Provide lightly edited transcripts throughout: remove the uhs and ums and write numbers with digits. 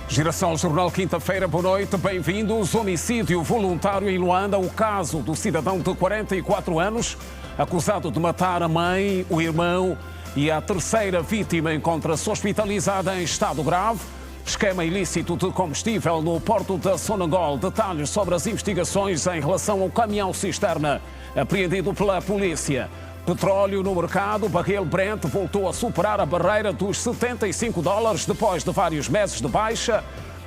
Girassol Jornal, quinta-feira, boa noite, bem-vindos. Homicídio voluntário em Luanda, o caso do cidadão de 44 anos, acusado de matar a mãe, o irmão e a terceira vítima encontra-se hospitalizada em estado grave. Esquema ilícito de combustível no porto de Sonangol. Detalhes sobre as investigações em relação ao caminhão-cisterna apreendido pela polícia. Petróleo no mercado, o barril Brent voltou a superar a barreira dos $75 depois de vários meses de baixa.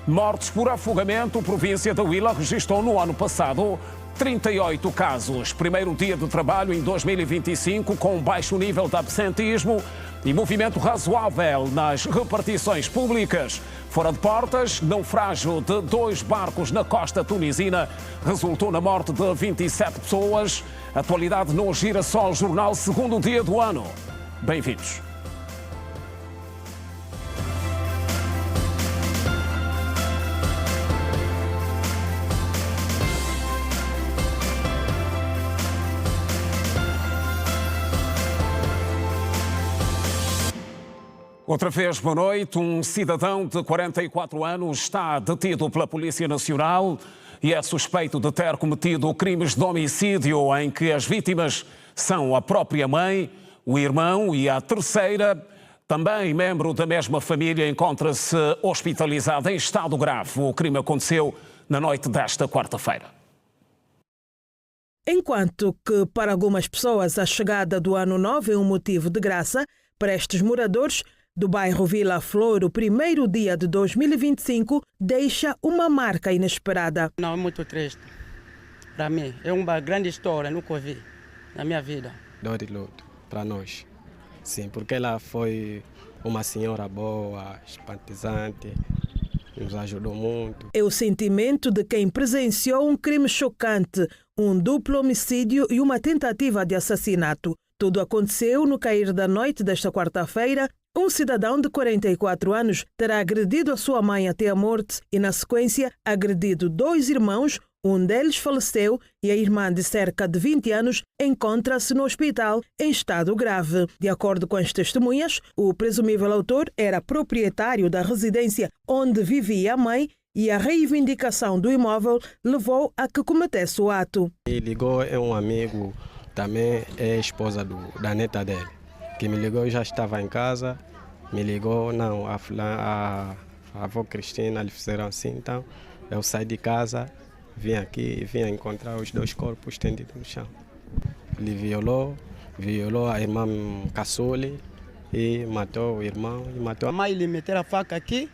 Mortes por afogamento, província da Huila registrou no ano passado 38 casos. Primeiro dia de trabalho em 2025 com baixo nível de absentismo e movimento razoável nas repartições públicas. Fora de portas, naufrágio de 2 barcos na costa tunisina resultou na morte de 27 pessoas. Atualidade no Girassol Jornal, segundo dia do ano. Bem-vindos. Outra vez, boa noite. Um cidadão de 44 anos está detido pela Polícia Nacional e é suspeito de ter cometido crimes de homicídio em que as vítimas são a própria mãe, o irmão e a terceira, também membro da mesma família, encontra-se hospitalizada em estado grave. O crime aconteceu na noite desta quarta-feira. Enquanto que para algumas pessoas a chegada do Ano Novo é um motivo de graça, para estes moradores do bairro Vila Flor, o primeiro dia de 2025 deixa uma marca inesperada. Não, é muito triste. Para mim, é uma grande história, nunca ouvi na minha vida. Dor e luto para nós. Sim, porque ela foi uma senhora boa, simpatizante, nos ajudou muito. É o sentimento de quem presenciou um crime chocante, um duplo homicídio e uma tentativa de assassinato. Tudo aconteceu no cair da noite desta quarta-feira. Um cidadão de 44 anos terá agredido a sua mãe até a morte e, na sequência, agredido 2 irmãos. Um deles faleceu e a irmã de cerca de 20 anos encontra-se no hospital em estado grave. De acordo com as testemunhas, o presumível autor era proprietário da residência onde vivia a mãe e a reivindicação do imóvel levou a que cometesse o ato. E ligou um amigo, também é esposa da neta dele, que me ligou, eu já estava em casa, me ligou, não, a avó Cristina, eles fizeram assim, então eu saí de casa, vim aqui e vim encontrar os 2 corpos estendidos no chão. Ele violou a irmã caçula e matou o irmão e matou a mãe. Ele meteu a faca aqui,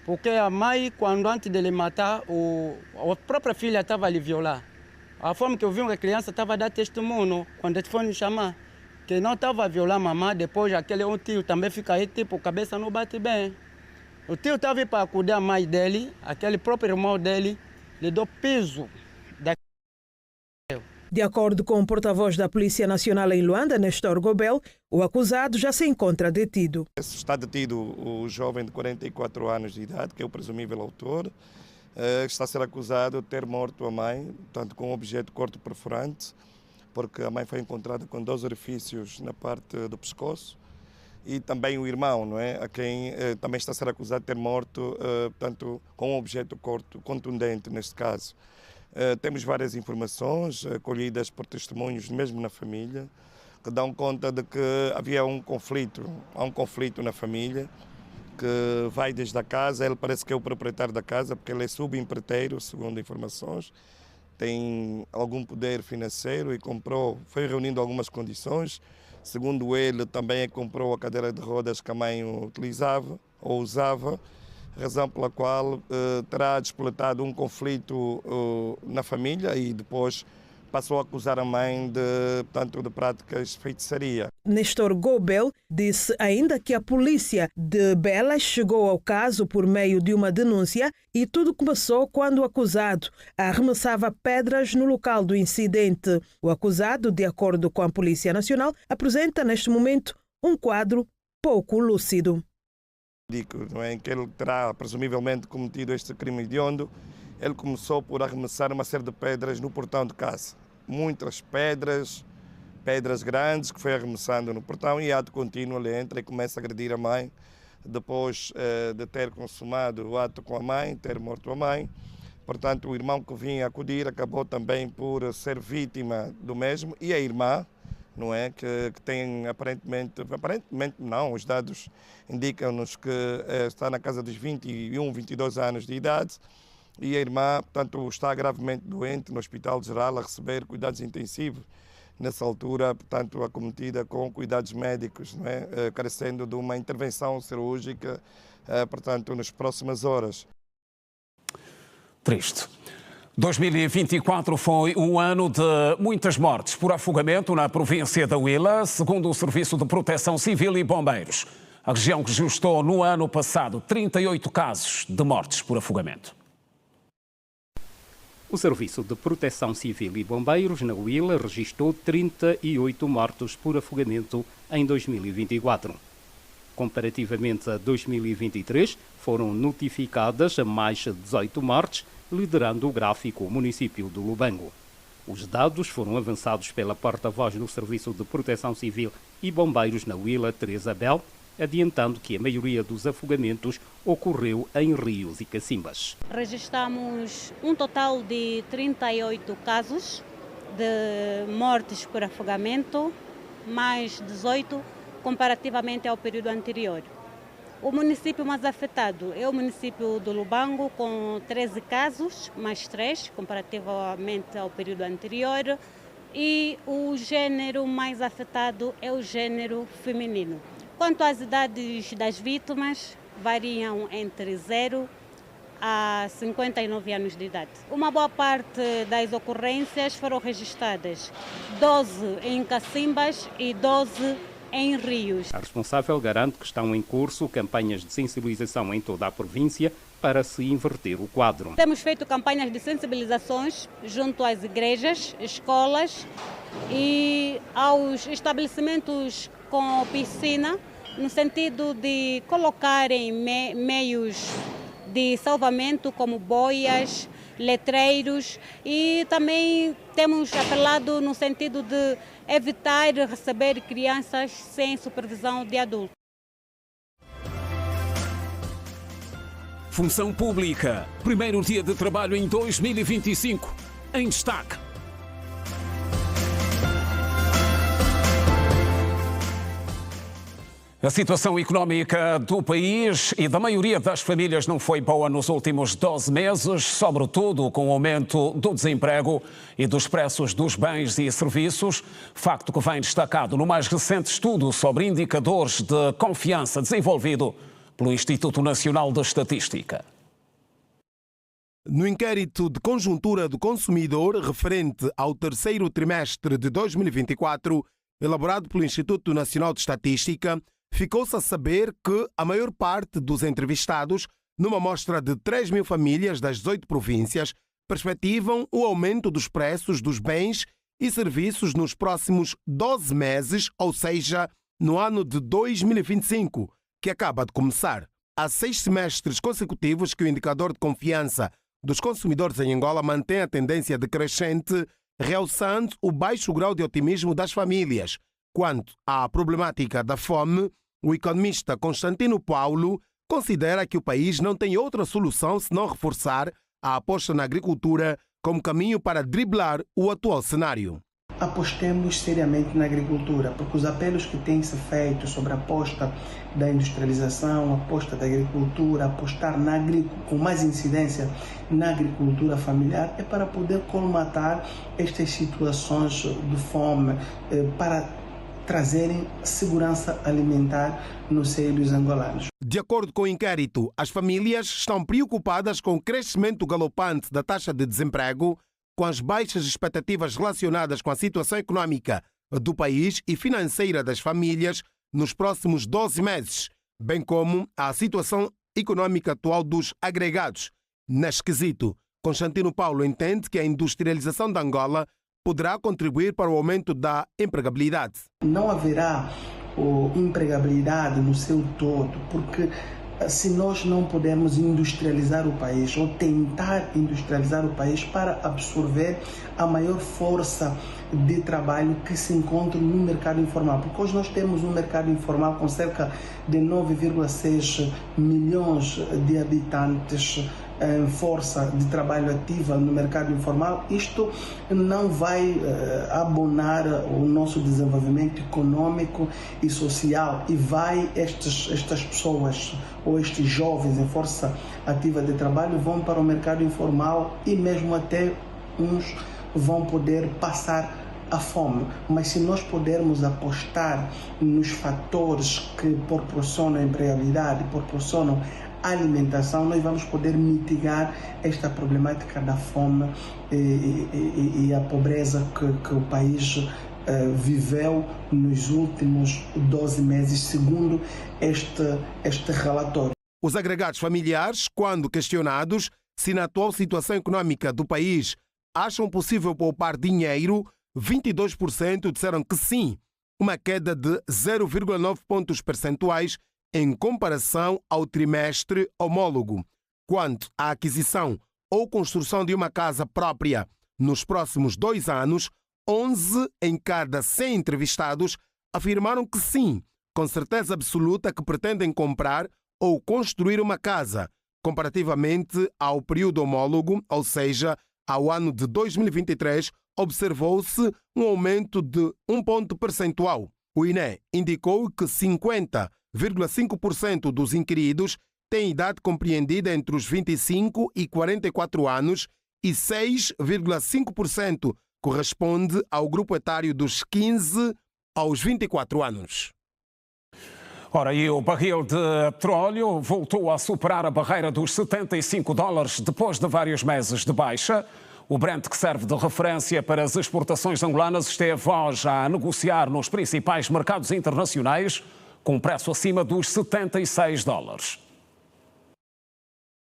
porque a mãe, quando antes de ele matar, a própria filha estava a lhe violar. A forma que eu vi a criança estava a dar testemunho, quando ele foi me chamar, que não estava a violar a mamãe, depois aquele um tio também fica aí, tipo, cabeça não bate bem. O tio estava aí para acudar a mãe dele, aquele próprio irmão dele, lhe deu piso. De acordo com o porta-voz da Polícia Nacional em Luanda, Nestor Gobel, o acusado já se encontra detido. Está detido o jovem de 44 anos de idade, que é o presumível autor. Está a ser acusado de ter morto a mãe, tanto com objeto de corte perfurante, porque a mãe foi encontrada com 2 orifícios na parte do pescoço, e também o irmão, não é? A quem também está a ser acusado de ter morto, portanto, com um objeto de corte contundente neste caso. Temos várias informações colhidas por testemunhos, mesmo na família, que dão conta de que havia há um conflito na família, que vai desde a casa. Ele parece que é o proprietário da casa, porque ele é subempreiteiro, segundo informações, tem algum poder financeiro e foi reunindo algumas condições. Segundo ele, também comprou a cadeira de rodas que a mãe utilizava ou usava, razão pela qual terá despoletado um conflito na família e depois passou a acusar a mãe de práticas de feitiçaria. Nestor Gobel disse ainda que a polícia de Belas chegou ao caso por meio de uma denúncia e tudo começou quando o acusado arremessava pedras no local do incidente. O acusado, de acordo com a Polícia Nacional, apresenta neste momento um quadro pouco lúcido. Não é, em que ele terá presumivelmente cometido este crime hediondo. Ele começou por arremessar uma série de pedras no portão de casa. Muitas pedras grandes que foi arremessando no portão, e ato contínuo ele entra e começa a agredir a mãe depois de ter consumado o ato com a mãe, ter morto a mãe. Portanto, o irmão que vinha acudir acabou também por ser vítima do mesmo, e a irmã, não é, que tem aparentemente não, os dados indicam-nos que está na casa dos 21, 22 anos de idade, e a irmã, portanto, está gravemente doente no Hospital Geral a receber cuidados intensivos. Nessa altura, portanto, acometida com cuidados médicos, não é? Carecendo de uma intervenção cirúrgica, portanto, nas próximas horas. Triste. 2024 foi um ano de muitas mortes por afogamento na província da Huila, segundo o Serviço de Proteção Civil e Bombeiros. A região registrou no ano passado 38 casos de mortes por afogamento. O Serviço de Proteção Civil e Bombeiros na Huila registrou 38 mortos por afogamento em 2024. Comparativamente a 2023, foram notificadas mais 18 mortes, liderando o gráfico o município de Lubango. Os dados foram avançados pela porta-voz do Serviço de Proteção Civil e Bombeiros na Huila, Teresa Bel, adiantando que a maioria dos afogamentos ocorreu em rios e cacimbas. Registramos um total de 38 casos de mortes por afogamento, mais 18 comparativamente ao período anterior. O município mais afetado é o município do Lubango, com 13 casos, mais 3 comparativamente ao período anterior, e o gênero mais afetado é o gênero feminino. Quanto às idades das vítimas, variam entre 0 a 59 anos de idade. Uma boa parte das ocorrências foram registradas, 12 em cacimbas e 12 em rios. A responsável garante que estão em curso campanhas de sensibilização em toda a província para se inverter o quadro. Temos feito campanhas de sensibilizações junto às igrejas, escolas e aos estabelecimentos com piscina, no sentido de colocarem meios de salvamento como boias, letreiros, e também temos apelado no sentido de evitar receber crianças sem supervisão de adultos. Função Pública, primeiro dia de trabalho em 2025, em destaque. A situação económica do país e da maioria das famílias não foi boa nos últimos 12 meses, sobretudo com o aumento do desemprego e dos preços dos bens e serviços, facto que vem destacado no mais recente estudo sobre indicadores de confiança desenvolvido pelo Instituto Nacional de Estatística. No inquérito de conjuntura do consumidor referente ao terceiro trimestre de 2024, elaborado pelo Instituto Nacional de Estatística, ficou-se a saber que a maior parte dos entrevistados, numa amostra de 3.000 famílias das 18 províncias, perspectivam o aumento dos preços dos bens e serviços nos próximos 12 meses, ou seja, no ano de 2025, que acaba de começar. Há 6 semestres consecutivos que o indicador de confiança dos consumidores em Angola mantém a tendência decrescente, realçando o baixo grau de otimismo das famílias. Quanto à problemática da fome, o economista Constantino Paulo considera que o país não tem outra solução senão reforçar a aposta na agricultura como caminho para driblar o atual cenário. Apostemos seriamente na agricultura, porque os apelos que têm se feito sobre a aposta da industrialização, a aposta da agricultura, apostar com mais incidência na agricultura familiar, é para poder colmatar estas situações de fome, para trazerem segurança alimentar no seio dos angolanos. De acordo com o inquérito, as famílias estão preocupadas com o crescimento galopante da taxa de desemprego, com as baixas expectativas relacionadas com a situação econômica do país e financeira das famílias nos próximos 12 meses, bem como a situação econômica atual dos agregados. Neste quesito, Constantino Paulo entende que a industrialização da Angola poderá contribuir para o aumento da empregabilidade. Não haverá empregabilidade no seu todo, porque se nós não pudermos industrializar o país ou tentar industrializar o país para absorver a maior força de trabalho que se encontra no mercado informal. Porque hoje nós temos um mercado informal com cerca de 9,6 milhões de habitantes em força de trabalho ativa no mercado informal. Isto não vai abonar o nosso desenvolvimento econômico e social e vai estas pessoas ou estes jovens em força ativa de trabalho vão para o mercado informal e mesmo até uns vão poder passar a fome. Mas se nós pudermos apostar nos fatores que proporcionam empregabilidade, proporcionam alimentação, nós vamos poder mitigar esta problemática da fome e a pobreza que o país viveu nos últimos 12 meses, segundo este relatório. Os agregados familiares, quando questionados se na atual situação econômica do país acham possível poupar dinheiro, 22% disseram que sim, uma queda de 0,9 pontos percentuais em comparação ao trimestre homólogo. Quanto à aquisição ou construção de uma casa própria nos próximos 2 anos, 11 em cada 100 entrevistados afirmaram que sim, com certeza absoluta que pretendem comprar ou construir uma casa, comparativamente ao período homólogo, ou seja, ao ano de 2023, observou-se um aumento de 1 ponto percentual. O INE indicou que 50,5% dos inquiridos têm idade compreendida entre os 25 e 44 anos e 6,5% corresponde ao grupo etário dos 15 aos 24 anos. Ora, e o barril de petróleo voltou a superar a barreira dos $75 depois de vários meses de baixa. O Brent, que serve de referência para as exportações angolanas, esteve hoje a negociar nos principais mercados internacionais com um preço acima dos $76.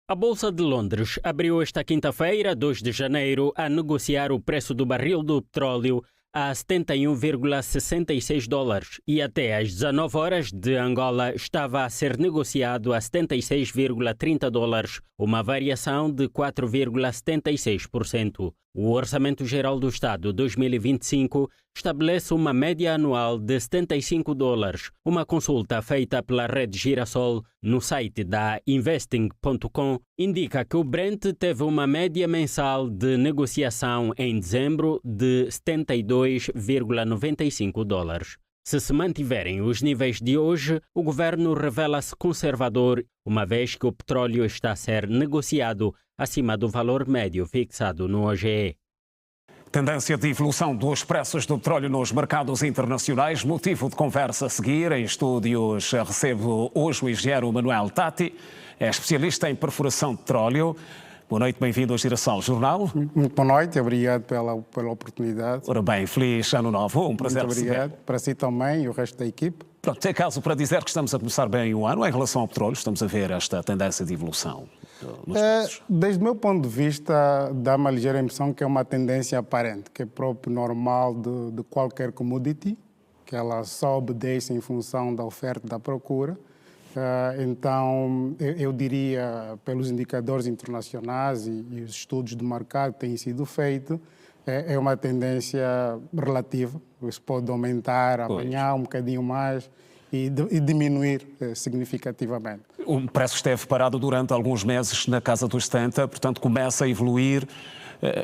A Bolsa de Londres abriu esta quinta-feira, 2 de janeiro, a negociar o preço do barril do petróleo a $71,66 e até às 19 horas de Angola estava a ser negociado a $76,30, uma variação de 4,76%. O Orçamento Geral do Estado 2025 estabelece uma média anual de $75. Uma consulta feita pela rede Girassol no site da investing.com indica que o Brent teve uma média mensal de negociação em dezembro de $72,95. Se mantiverem os níveis de hoje, o governo revela-se conservador, uma vez que o petróleo está a ser negociado acima do valor médio fixado no OGE. Tendência de evolução dos preços do petróleo nos mercados internacionais, motivo de conversa a seguir. Em estúdios recebo hoje o engenheiro Manuel Tati, é especialista em perfuração de petróleo. Boa noite, bem-vindo ao Girassol Jornal. Muito boa noite, obrigado pela oportunidade. Ora bem, feliz ano novo, um prazer receber. Muito obrigado, para si também e o resto da equipe. Pronto, tem caso para dizer que estamos a começar bem o ano em relação ao petróleo, estamos a ver esta tendência de evolução nos preços. Desde o meu ponto de vista, dá uma ligeira impressão que é uma tendência aparente, que é próprio normal de qualquer commodity, que ela só obedece em função da oferta e da procura. Então, eu diria, pelos indicadores internacionais e os estudos de mercado que têm sido feitos, é uma tendência relativa. Isso pode aumentar amanhã um bocadinho mais e diminuir significativamente. O preço esteve parado durante alguns meses na casa dos 70, portanto começa a evoluir.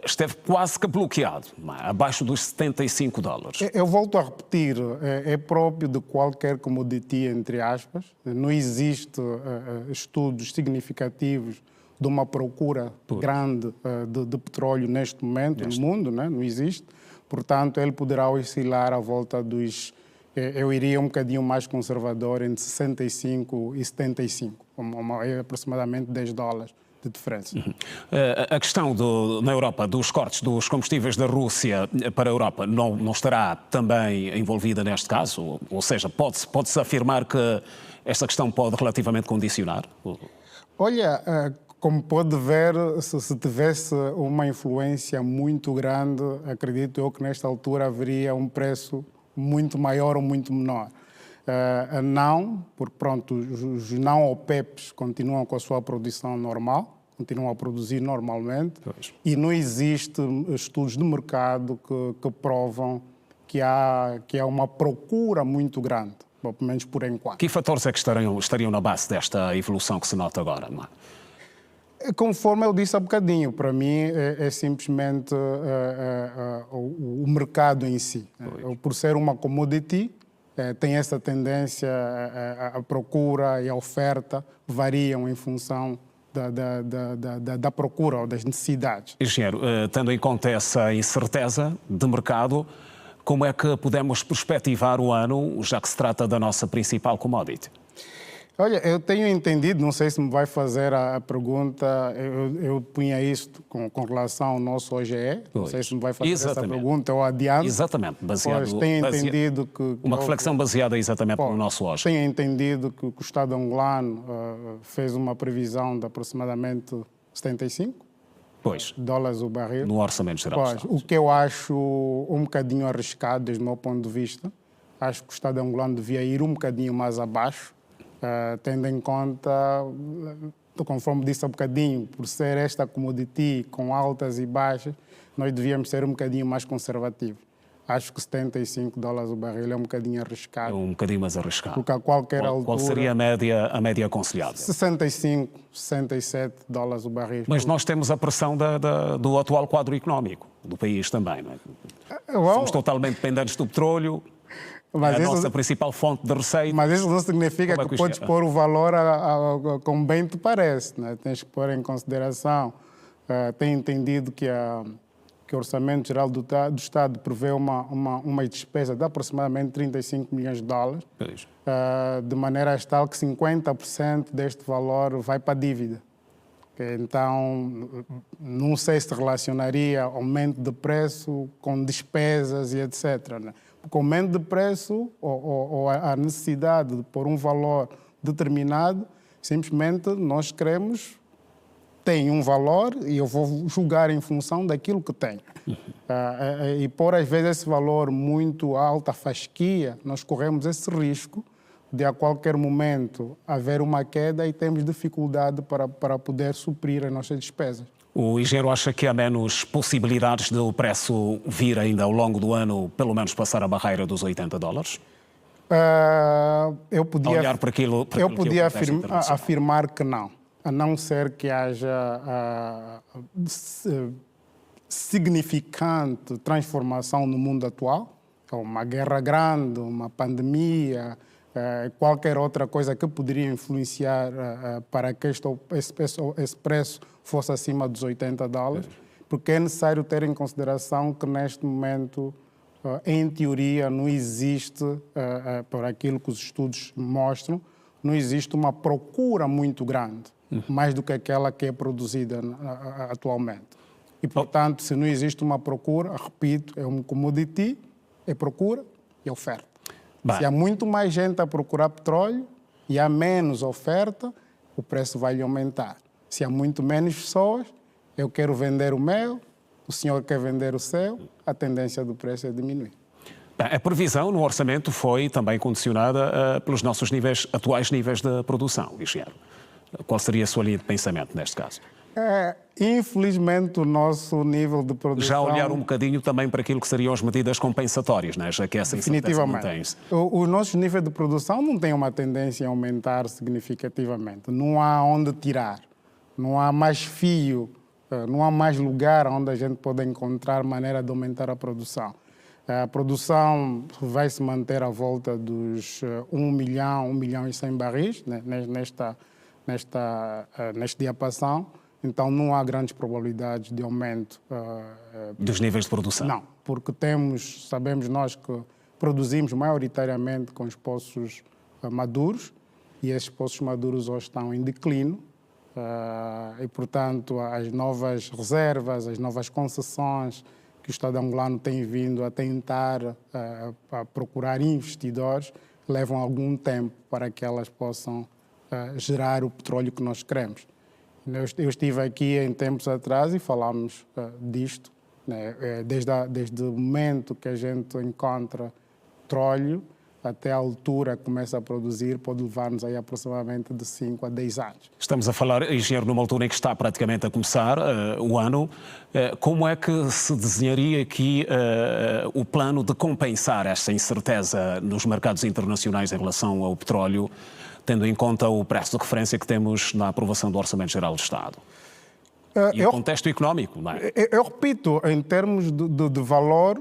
Esteve quase que bloqueado, abaixo dos $75. Eu volto a repetir, é próprio de qualquer commodity, entre aspas. Não existe estudos significativos de uma procura grande de petróleo neste momento no mundo, né? Não existe. Portanto, ele poderá oscilar à volta dos... Eu iria um bocadinho mais conservador, entre 65 e 75, aproximadamente $10 de diferença. A questão na Europa dos cortes dos combustíveis da Rússia para a Europa não estará também envolvida neste caso? Ou seja, pode-se afirmar que esta questão pode relativamente condicionar? Olha, como pode ver, se tivesse uma influência muito grande, acredito eu que nesta altura haveria um preço muito maior ou muito menor. Não, porque pronto, os não OPEPs continuam com a sua produção normal, continuam a produzir normalmente, e não existem estudos de mercado que provam que há uma procura muito grande, pelo menos por enquanto. Que fatores é que estariam na base desta evolução que se nota agora, não é? Conforme eu disse há bocadinho, para mim é simplesmente o mercado em si. Por ser uma commodity, tem essa tendência, a procura e a oferta variam em função da procura ou das necessidades. Engenheiro, tendo em conta essa incerteza de mercado, como é que podemos perspectivar o ano, já que se trata da nossa principal commodity? Olha, eu tenho entendido, não sei se me vai fazer a pergunta, eu punha isto com relação ao nosso OGE, não sei se me vai fazer essa pergunta, eu adianto. Exatamente, tenho entendido que uma reflexão baseada exatamente no nosso OGE. Tenho entendido que o Estado angolano fez uma previsão de aproximadamente 75 dólares o barril. No orçamento geral do Estado. O que eu acho um bocadinho arriscado, desde o meu ponto de vista. Acho que o Estado angolano devia ir um bocadinho mais abaixo, tendo em conta, conforme disse há bocadinho, por ser esta commodity com altas e baixas, nós devíamos ser um bocadinho mais conservativos. Acho que 75 dólares o barril é um bocadinho arriscado. É um bocadinho mais arriscado. Porque a qualquer altura... Qual seria a média aconselhável? 65, 67 dólares o barril. Mas nós temos a pressão do atual quadro económico do país também, não é? Somos totalmente dependentes do petróleo. Mas é a nossa principal fonte de receita. Mas isso não significa que podes pôr o valor como bem te parece. Né? Tens que pôr em consideração. Tenho entendido que o Orçamento Geral do Estado prevê uma despesa de aproximadamente 35 milhões de dólares, de maneira tal que 50% deste valor vai para a dívida. Então, não sei se relacionaria aumento de preço com despesas e etc. Né? Com aumento de preço ou a necessidade de pôr um valor determinado, simplesmente nós queremos, tem um valor e eu vou julgar em função daquilo que tenho. E por às vezes esse valor muito alto, a fasquia, nós corremos esse risco de a qualquer momento haver uma queda e temos dificuldade para poder suprir as nossas despesas. O engenheiro acha que há menos possibilidades de o preço vir ainda ao longo do ano, pelo menos passar a barreira dos 80 dólares? Eu podia, olhar para aquilo eu podia afirmar que não, a não ser que haja significante transformação no mundo atual, uma guerra grande, uma pandemia, qualquer outra coisa que poderia influenciar para que esse preço fosse acima dos 80 dólares, porque é necessário ter em consideração que neste momento, em teoria, não existe, por aquilo que os estudos mostram, não existe uma procura muito grande, mais do que aquela que é produzida atualmente. E, portanto, se não existe uma procura, repito, é um commodity, é procura e oferta. Se há muito mais gente a procurar petróleo e há menos oferta, o preço vai aumentar. Se há muito menos pessoas, eu quero vender o meu, o senhor quer vender o seu, a tendência do preço é diminuir. A previsão no orçamento foi também condicionada pelos nossos atuais níveis de produção, engenheiro. Qual seria a sua linha de pensamento neste caso? Infelizmente, o nosso nível de produção... Já olhar um bocadinho também para aquilo que seriam as medidas compensatórias, né? Já que essa incerteza mantém-se. O nosso nível de produção não tem uma tendência a aumentar significativamente. Não há onde tirar, não há mais fio, não há mais lugar onde a gente pode encontrar maneira de aumentar a produção. A produção vai se manter à volta dos 1 milhão e 100 barris, né? neste diapasão. Então, não há grandes probabilidades de aumento. Dos níveis de produção? Não, porque sabemos nós que produzimos maioritariamente com os poços maduros e esses poços maduros hoje estão em declínio e, portanto, as novas reservas, as novas concessões que o Estado angolano tem vindo a tentar a procurar investidores levam algum tempo para que elas possam gerar o petróleo que nós queremos. Eu estive aqui em tempos atrás e falámos disto, né? Desde o momento que a gente encontra petróleo até a altura que começa a produzir, pode levar-nos aí aproximadamente de 5 a 10 anos. Estamos a falar, engenheiro, numa altura em que está praticamente a começar o ano. Como é que se desenharia aqui o plano de compensar esta incerteza nos mercados internacionais em relação ao petróleo, tendo em conta o preço de referência que temos na aprovação do Orçamento Geral do Estado? E o contexto económico, não é? Eu repito, em termos de valor,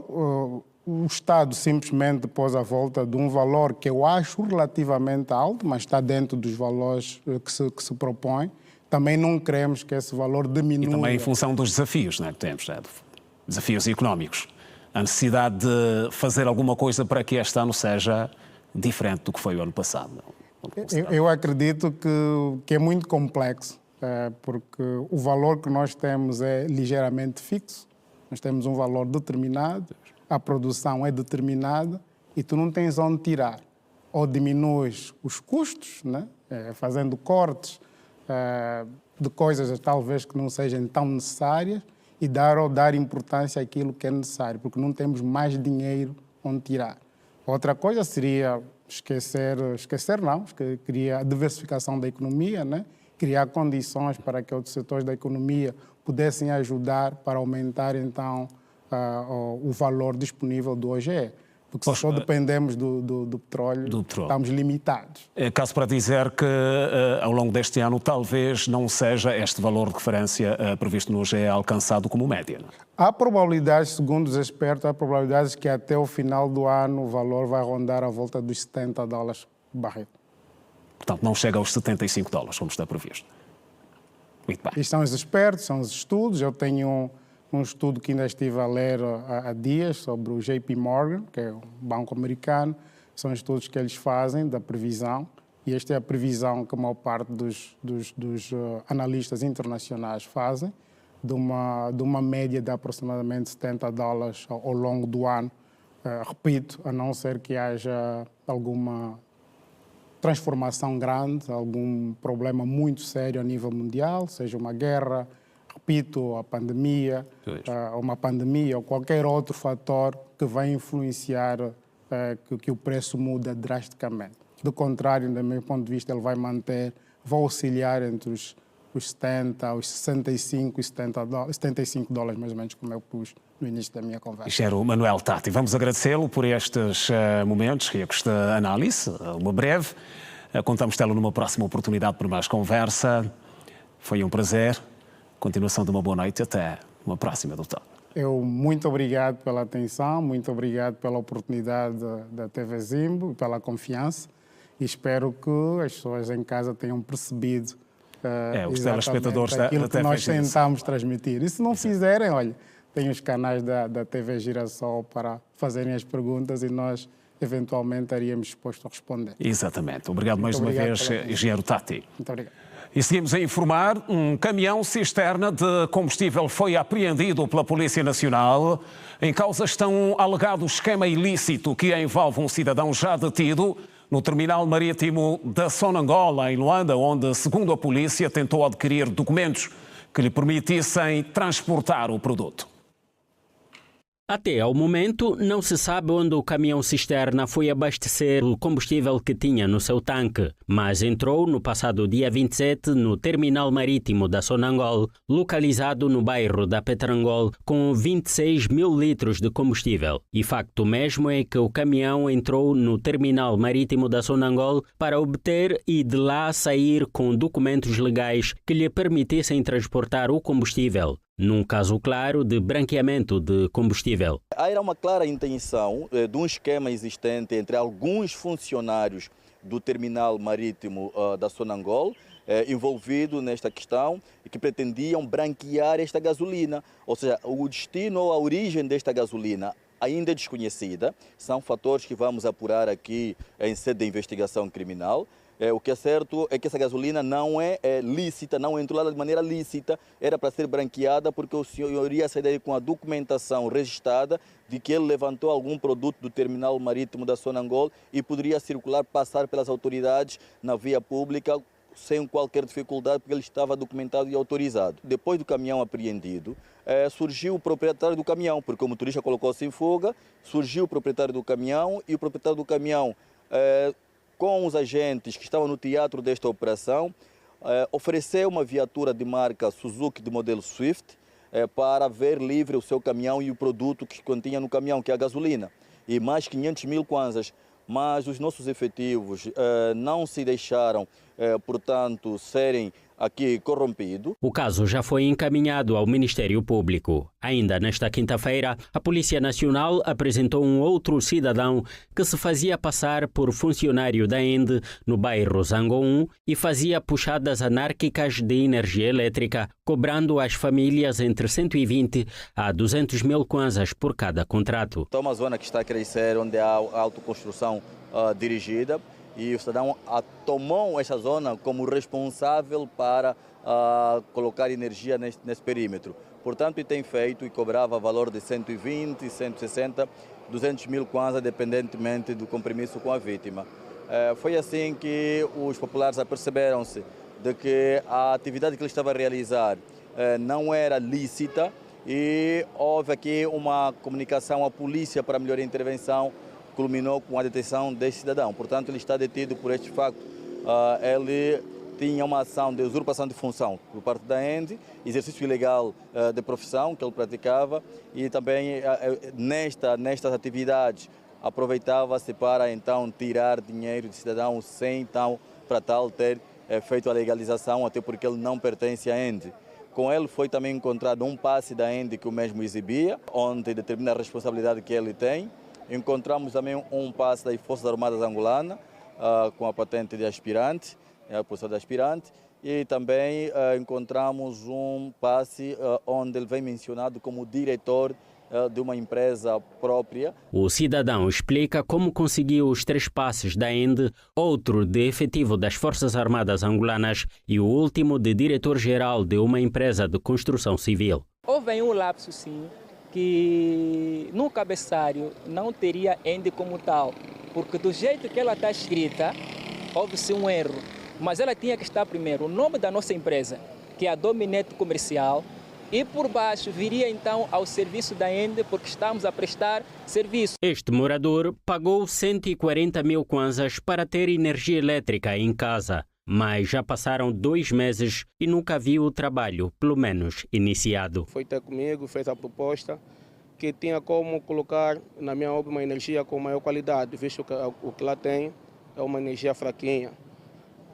o Estado simplesmente pôs a volta de um valor que eu acho relativamente alto, mas está dentro dos valores que se propõe. Também não queremos que esse valor diminua. E também em função dos desafios, não é, que temos, desafios económicos. A necessidade de fazer alguma coisa para que este ano seja diferente do que foi o ano passado. Eu acredito que é muito complexo, porque o valor que nós temos é ligeiramente fixo. Nós temos um valor determinado, a produção é determinada e tu não tens onde tirar. Ou diminuis os custos, né? Fazendo cortes de coisas talvez que não sejam tão necessárias e dar importância àquilo que é necessário, porque não temos mais dinheiro onde tirar. Outra coisa seria queria a diversificação da economia, né? Criar condições para que outros setores da economia pudessem ajudar para aumentar, então, o valor disponível do OGE. Porque se só dependemos do petróleo, estamos limitados. É caso para dizer que, ao longo deste ano, talvez não seja este valor de referência previsto no OGE alcançado como média. Não? Há probabilidades, segundo os expertos, há probabilidades que até o final do ano o valor vai rondar à volta dos $70 por barril. Portanto, não chega aos $75, como está previsto. Muito bem. Isto são os expertos, são os estudos. Eu tenho um estudo que ainda estive a ler há dias sobre o JP Morgan, que é um banco americano. São estudos que eles fazem da previsão. E esta é a previsão que a maior parte dos analistas internacionais fazem, de uma média de aproximadamente $70 ao longo do ano. Repito, a não ser que haja alguma transformação grande, algum problema muito sério a nível mundial, seja uma guerra, repito, a pandemia, uma pandemia ou qualquer outro fator que vai influenciar que o preço muda drasticamente. Do contrário, do meu ponto de vista, ele vai oscilar entre os 70, os 65 e $75, mais ou menos, como eu pus no início da minha conversa. Engenheiro Manuel Tati, vamos agradecê-lo por estes momentos e esta análise, uma breve. Contamos tê-lo numa próxima oportunidade para mais conversa. Foi um prazer. Continuação de uma boa noite. Até uma próxima, doutor. Muito obrigado pela atenção, muito obrigado pela oportunidade da TV Zimbo, pela confiança. E espero que as pessoas em casa tenham percebido os telespectadores aquilo que nós tentamos transmitir. E se não fizerem, olha, tem os canais da TV Girassol para fazerem as perguntas e nós eventualmente estaríamos dispostos a responder. Exatamente. Obrigado mais uma vez, engenheiro Tati. Muito obrigado. E seguimos a informar, um caminhão cisterna de combustível foi apreendido pela Polícia Nacional. Em causa estão um alegado esquema ilícito que envolve um cidadão já detido no terminal marítimo da Sonangol, em Luanda, onde, segundo a polícia, tentou adquirir documentos que lhe permitissem transportar o produto. Até ao momento, não se sabe onde o caminhão-cisterna foi abastecer o combustível que tinha no seu tanque, mas entrou no passado dia 27 no terminal marítimo da Sonangol, localizado no bairro da Petrangol, com 26 mil litros de combustível. E facto mesmo é que o caminhão entrou no terminal marítimo da Sonangol para obter e de lá sair com documentos legais que lhe permitissem transportar o combustível, num caso claro de branqueamento de combustível. Era uma clara intenção de um esquema existente entre alguns funcionários do terminal marítimo da Sonangol, envolvido nesta questão, e que pretendiam branquear esta gasolina. Ou seja, o destino ou a origem desta gasolina ainda é desconhecida. São fatores que vamos apurar aqui em sede de investigação criminal. O que é certo é que essa gasolina não é lícita, não entrou lá de maneira lícita, era para ser branqueada porque o senhor iria sair daí com a documentação registrada de que ele levantou algum produto do terminal marítimo da Sonangol e poderia circular, passar pelas autoridades na via pública sem qualquer dificuldade, porque ele estava documentado e autorizado. Depois do caminhão apreendido, surgiu o proprietário do caminhão, porque o motorista colocou-se em fuga, surgiu o proprietário do caminhão e o proprietário do caminhão com os agentes que estavam no teatro desta operação, ofereceu uma viatura de marca Suzuki de modelo Swift para ver livre o seu caminhão e o produto que continha no caminhão, que é a gasolina, e mais 500 mil kwanzas. Mas os nossos efetivos não se deixaram, portanto, serem aqui corrompidos. O caso já foi encaminhado ao Ministério Público. Ainda nesta quinta-feira, a Polícia Nacional apresentou um outro cidadão que se fazia passar por funcionário da ENDE no bairro Zango 1 e fazia puxadas anárquicas de energia elétrica, cobrando às famílias entre 120 a 200 mil kwanzas por cada contrato. É uma zona que está a crescer, onde há autoconstrução dirigida, e o cidadão tomou essa zona como responsável para colocar energia nesse perímetro. Portanto, e tem feito e cobrava valor de 120, 160, 200 mil kwanzas, dependentemente do compromisso com a vítima. Foi assim que os populares aperceberam-se de que a atividade que ele estava a realizar não era lícita, e houve aqui uma comunicação à polícia para melhor intervenção, culminou com a detenção deste cidadão. Portanto, ele está detido por este facto. Ele tinha uma ação de usurpação de função por parte da ENDE, exercício ilegal de profissão que ele praticava, e também nestas atividades aproveitava-se para então tirar dinheiro de cidadão sem então para tal ter feito a legalização, até porque ele não pertence à ENDE. Com ele foi também encontrado um passe da ENDE que o mesmo exibia, onde determina a responsabilidade que ele tem. Encontramos também um passe das Forças Armadas Angolanas, com a patente de aspirante, a posição de aspirante, e também encontramos um passe onde ele vem mencionado como diretor de uma empresa própria. O cidadão explica como conseguiu os 3 passes da ENDE, outro de efetivo das Forças Armadas Angolanas e o último de diretor-geral de uma empresa de construção civil. Houve um lapso, sim, que no cabeçalho não teria ENDE como tal, porque do jeito que ela está escrita, houve-se um erro. Mas ela tinha que estar primeiro o nome da nossa empresa, que é a Dominete Comercial, e por baixo viria então ao serviço da ENDE, porque estamos a prestar serviço. Este morador pagou 140 mil kwanzas para ter energia elétrica em casa, mas já passaram 2 meses e nunca viu o trabalho, pelo menos iniciado. Foi ter comigo, fez a proposta que tinha como colocar na minha obra uma energia com maior qualidade, visto que o que lá tem é uma energia fraquinha.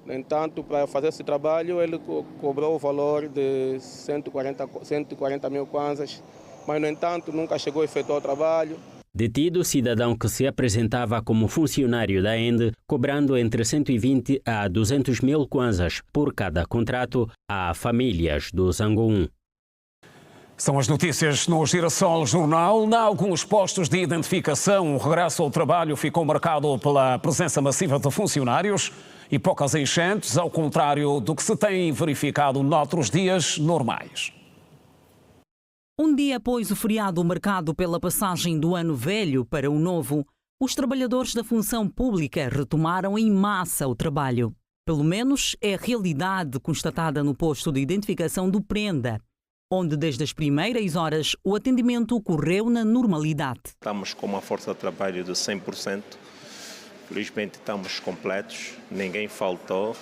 No entanto, para fazer esse trabalho, ele cobrou o valor de 140 mil kwanzas, mas, no entanto, nunca chegou a efetuar o trabalho. Detido o cidadão que se apresentava como funcionário da ENDE, cobrando entre 120 a 200 mil kwanzas por cada contrato a famílias do Zango 1. São as notícias no Girassol Jornal. Em alguns postos de identificação, o regresso ao trabalho ficou marcado pela presença massiva de funcionários e poucas enchentes, ao contrário do que se tem verificado noutros dias normais. Um dia após o feriado marcado pela passagem do ano velho para o novo, os trabalhadores da função pública retomaram em massa o trabalho. Pelo menos é a realidade constatada no posto de identificação do Prenda, onde desde as primeiras horas o atendimento ocorreu na normalidade. Estamos com uma força de trabalho de 100%, felizmente estamos completos, ninguém faltou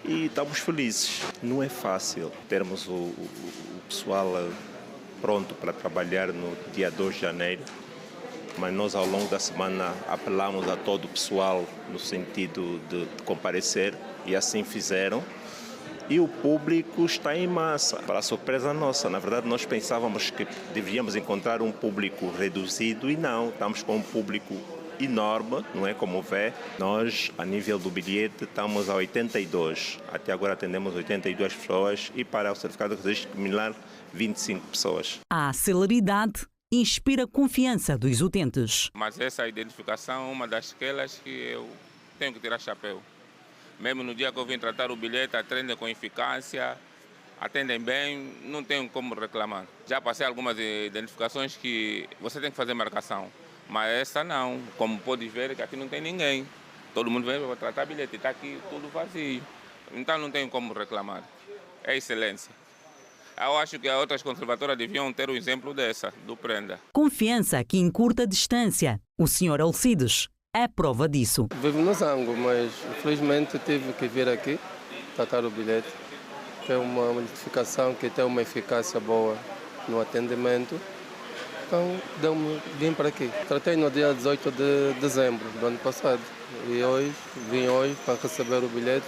e estamos felizes. Não é fácil termos o pessoal pronto para trabalhar no dia 2 de janeiro, mas nós ao longo da semana apelamos a todo o pessoal no sentido de comparecer e assim fizeram. E o público está em massa, para a surpresa nossa. Na verdade, nós pensávamos que deveríamos encontrar um público reduzido e não, estamos com um público enorme, não é como vê. Nós, a nível do bilhete, estamos a 82. Até agora atendemos 82 pessoas e para o certificado de registro criminal, 25 pessoas. A celeridade inspira confiança dos utentes. Mas essa identificação é uma das que eu tenho que tirar chapéu. Mesmo no dia que eu vim tratar o bilhete, atendem com eficácia, atendem bem, não tenho como reclamar. Já passei algumas identificações que você tem que fazer marcação, mas essa não. Como pode ver, que aqui não tem ninguém. Todo mundo vem para tratar bilhete, está aqui tudo vazio. Então não tenho como reclamar. É excelência. Eu acho que as outras conservadoras deviam ter um exemplo dessa, do Prenda. Confiança que encurta a distância. O Sr. Alcides é prova disso. Vivo no Zango, mas infelizmente tive que vir aqui tratar o bilhete, que é uma notificação que tem uma eficácia boa no atendimento. Então, vim para aqui. Tratei no dia 18 de dezembro do ano passado e vim hoje para receber o bilhete.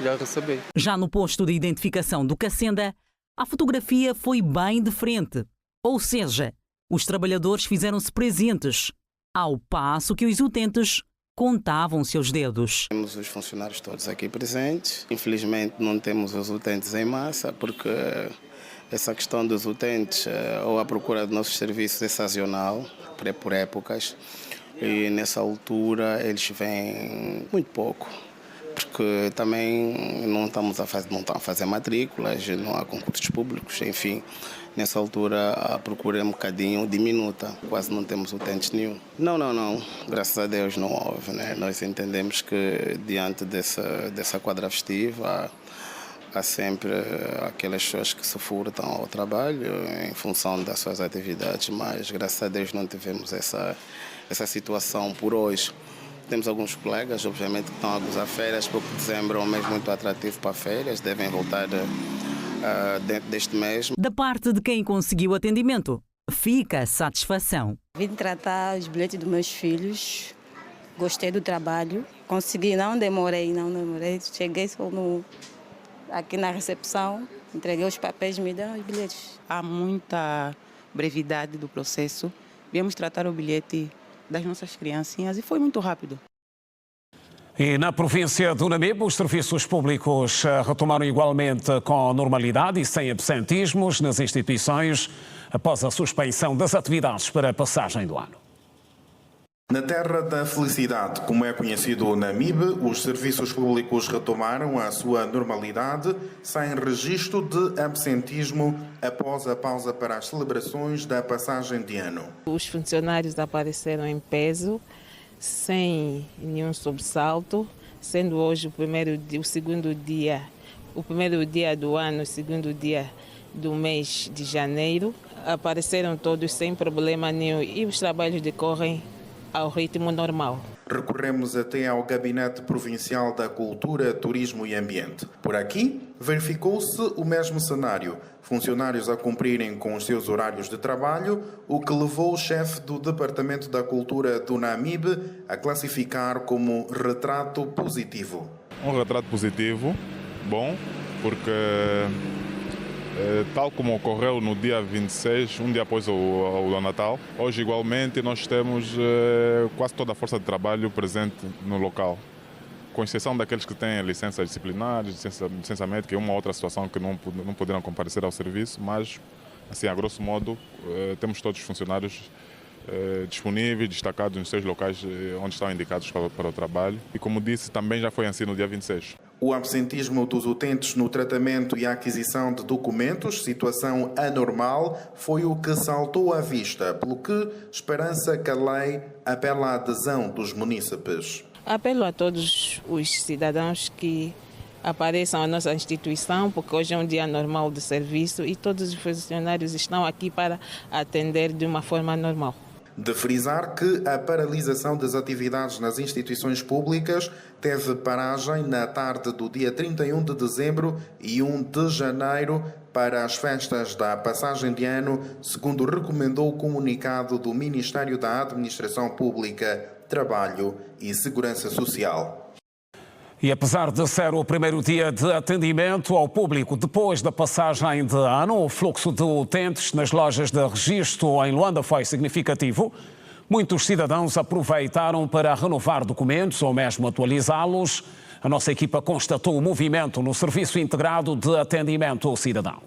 Já recebi. Já no posto de identificação do Cacenda, a fotografia foi bem de frente. Ou seja, os trabalhadores fizeram-se presentes, ao passo que os utentes contavam seus dedos. Temos os funcionários todos aqui presentes. Infelizmente não temos os utentes em massa, porque essa questão dos utentes ou a procura de nossos serviços é sazonal, por épocas. E nessa altura eles vêm muito pouco, porque também não estão a fazer matrículas, não há concursos públicos, enfim. Nessa altura a procura é um bocadinho diminuta, quase não temos utentes nenhum. Não, graças a Deus não houve, né? Nós entendemos que diante dessa quadra festiva há sempre aquelas pessoas que se furtam ao trabalho em função das suas atividades, mas graças a Deus não tivemos essa situação por hoje. Temos alguns colegas, obviamente, que estão a gozar férias, porque dezembro é um mês muito atrativo para férias, devem voltar dentro deste mês. Da parte de quem conseguiu atendimento, fica a satisfação. Vim tratar os bilhetes dos meus filhos, gostei do trabalho, consegui, não demorei. Cheguei só aqui na recepção, entreguei os papéis, me deram os bilhetes. Há muita brevidade do processo, viemos tratar o bilhete das nossas criancinhas e foi muito rápido. E na província do Namibe, os serviços públicos retomaram igualmente com normalidade e sem absentismos nas instituições após a suspensão das atividades para a passagem do ano. Na terra da felicidade, como é conhecido o Namibe, os serviços públicos retomaram a sua normalidade sem registro de absentismo após a pausa para as celebrações da passagem de ano. Os funcionários apareceram em peso, sem nenhum sobressalto, sendo hoje o primeiro dia do ano, o segundo dia do mês de janeiro. Apareceram todos sem problema nenhum e os trabalhos decorrem ao ritmo normal. Recorremos até ao Gabinete Provincial da Cultura, Turismo e Ambiente. Por aqui, verificou-se o mesmo cenário. Funcionários a cumprirem com os seus horários de trabalho, o que levou o chefe do Departamento da Cultura do Namibe a classificar como retrato positivo. Um retrato positivo, bom, porque tal como ocorreu no dia 26, um dia após o Natal, hoje igualmente nós temos quase toda a força de trabalho presente no local, com exceção daqueles que têm licenças disciplinares, licença médica e uma outra situação que não poderão comparecer ao serviço, mas assim, a grosso modo, temos todos os funcionários disponíveis, destacados nos seus locais onde estão indicados para o trabalho. E como disse, também já foi assim no dia 26. O absentismo dos utentes no tratamento e aquisição de documentos, situação anormal, foi o que saltou à vista, pelo que Esperança Calei apela à adesão dos munícipes. Apelo a todos os cidadãos que apareçam à nossa instituição, porque hoje é um dia normal de serviço e todos os funcionários estão aqui para atender de uma forma normal. De frisar que a paralisação das atividades nas instituições públicas teve paragem na tarde do dia 31 de dezembro e 1 de janeiro para as festas da passagem de ano, segundo recomendou o comunicado do Ministério da Administração Pública, Trabalho e Segurança Social. E apesar de ser o primeiro dia de atendimento ao público depois da passagem de ano, o fluxo de utentes nas lojas de registro em Luanda foi significativo. Muitos cidadãos aproveitaram para renovar documentos ou mesmo atualizá-los. A nossa equipa constatou o movimento no Serviço Integrado de Atendimento ao Cidadão.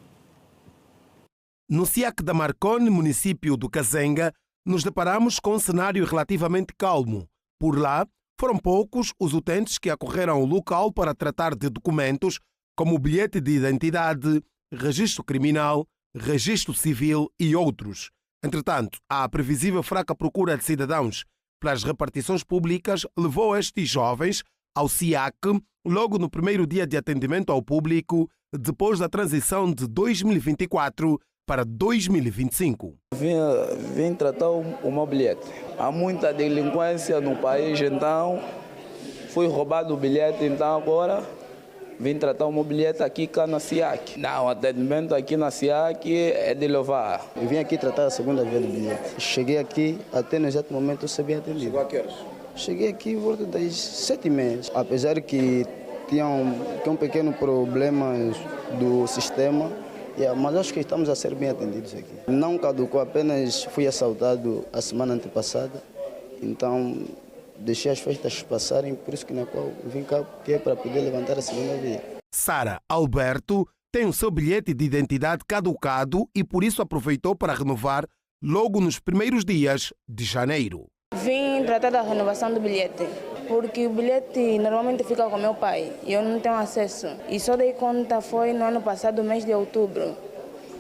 No SIAC da Marcone, município do Kazenga, nos deparamos com um cenário relativamente calmo. Por lá, foram poucos os utentes que acorreram ao local para tratar de documentos como bilhete de identidade, registro criminal, registro civil e outros. Entretanto, a previsível fraca procura de cidadãos pelas repartições públicas levou estes jovens ao SIAC logo no primeiro dia de atendimento ao público, depois da transição de 2024 para 2025. Vim tratar o meu bilhete. Há muita delinquência no país, então fui roubado o bilhete, então agora vim tratar o meu bilhete aqui cá na SIAC. Não, o atendimento aqui na SIAC é de levar. Eu vim aqui tratar a segunda via do bilhete. Cheguei aqui, até no exato momento eu sou bem atendido. Chegou a que horas? Cheguei aqui em volta das 7h30. Apesar que tinha um pequeno problema do sistema, mas acho que estamos a ser bem atendidos aqui. Não caducou, apenas fui assaltado a semana antepassada, então deixei as festas passarem, por isso que na qual vim cá, que é para poder levantar a segunda via. Sara Alberto tem o seu bilhete de identidade caducado e por isso aproveitou para renovar logo nos primeiros dias de janeiro. Vim tratar da renovação do bilhete, porque o bilhete normalmente fica com meu pai e eu não tenho acesso. E só dei conta foi no ano passado, mês de outubro.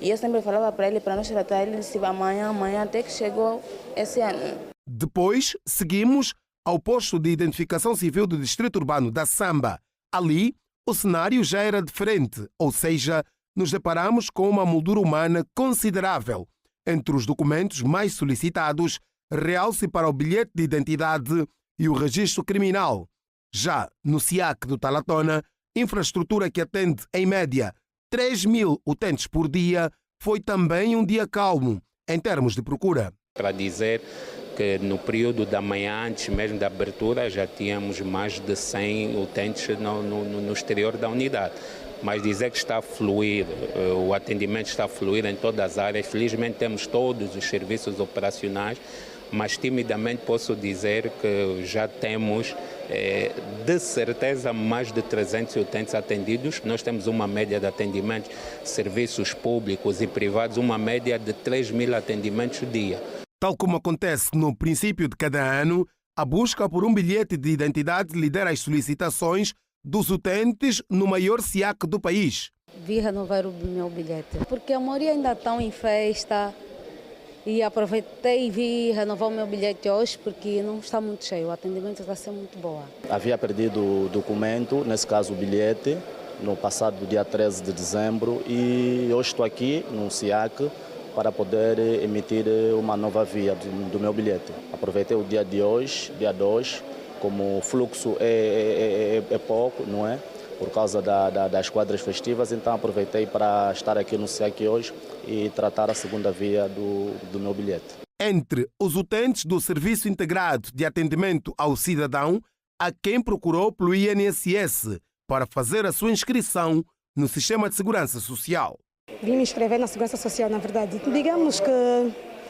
E eu sempre falava para ele, para nós tratar, ele disse amanhã, até que chegou esse ano. Depois, seguimos ao posto de identificação civil do Distrito Urbano da Samba. Ali, o cenário já era diferente, ou seja, nos deparamos com uma moldura humana considerável. Entre os documentos mais solicitados, realce para o bilhete de identidade e o registro criminal. Já no SIAC do Talatona, infraestrutura que atende, em média, 3.000 utentes por dia, foi também um dia calmo, em termos de procura. Para dizer que no período da manhã, antes mesmo da abertura, já tínhamos mais de 100 utentes no exterior da unidade. Mas dizer que está a fluir, o atendimento está a fluir em todas as áreas. Felizmente temos todos os serviços operacionais, mas timidamente posso dizer que já temos, de certeza, mais de 300 utentes atendidos. Nós temos uma média de atendimentos, serviços públicos e privados, uma média de 3.000 atendimentos dia. Tal como acontece no princípio de cada ano, a busca por um bilhete de identidade lidera as solicitações dos utentes no maior SIAC do país. Vi renovar o meu bilhete, porque a maioria ainda estão em festa e aproveitei e vi renovar o meu bilhete hoje porque não está muito cheio, o atendimento está sendo muito bom. Havia perdido o documento, nesse caso o bilhete, no passado dia 13 de dezembro e hoje estou aqui no SIAC para poder emitir uma nova via do meu bilhete. Aproveitei o dia de hoje, dia 2, como o fluxo é pouco, não é? Por causa das quadras festivas, então aproveitei para estar aqui no SIAC hoje e tratar a segunda via do meu bilhete. Entre os utentes do Serviço Integrado de Atendimento ao Cidadão, há quem procurou pelo INSS para fazer a sua inscrição no Sistema de Segurança Social. Vim me inscrever na Segurança Social, na verdade. Digamos que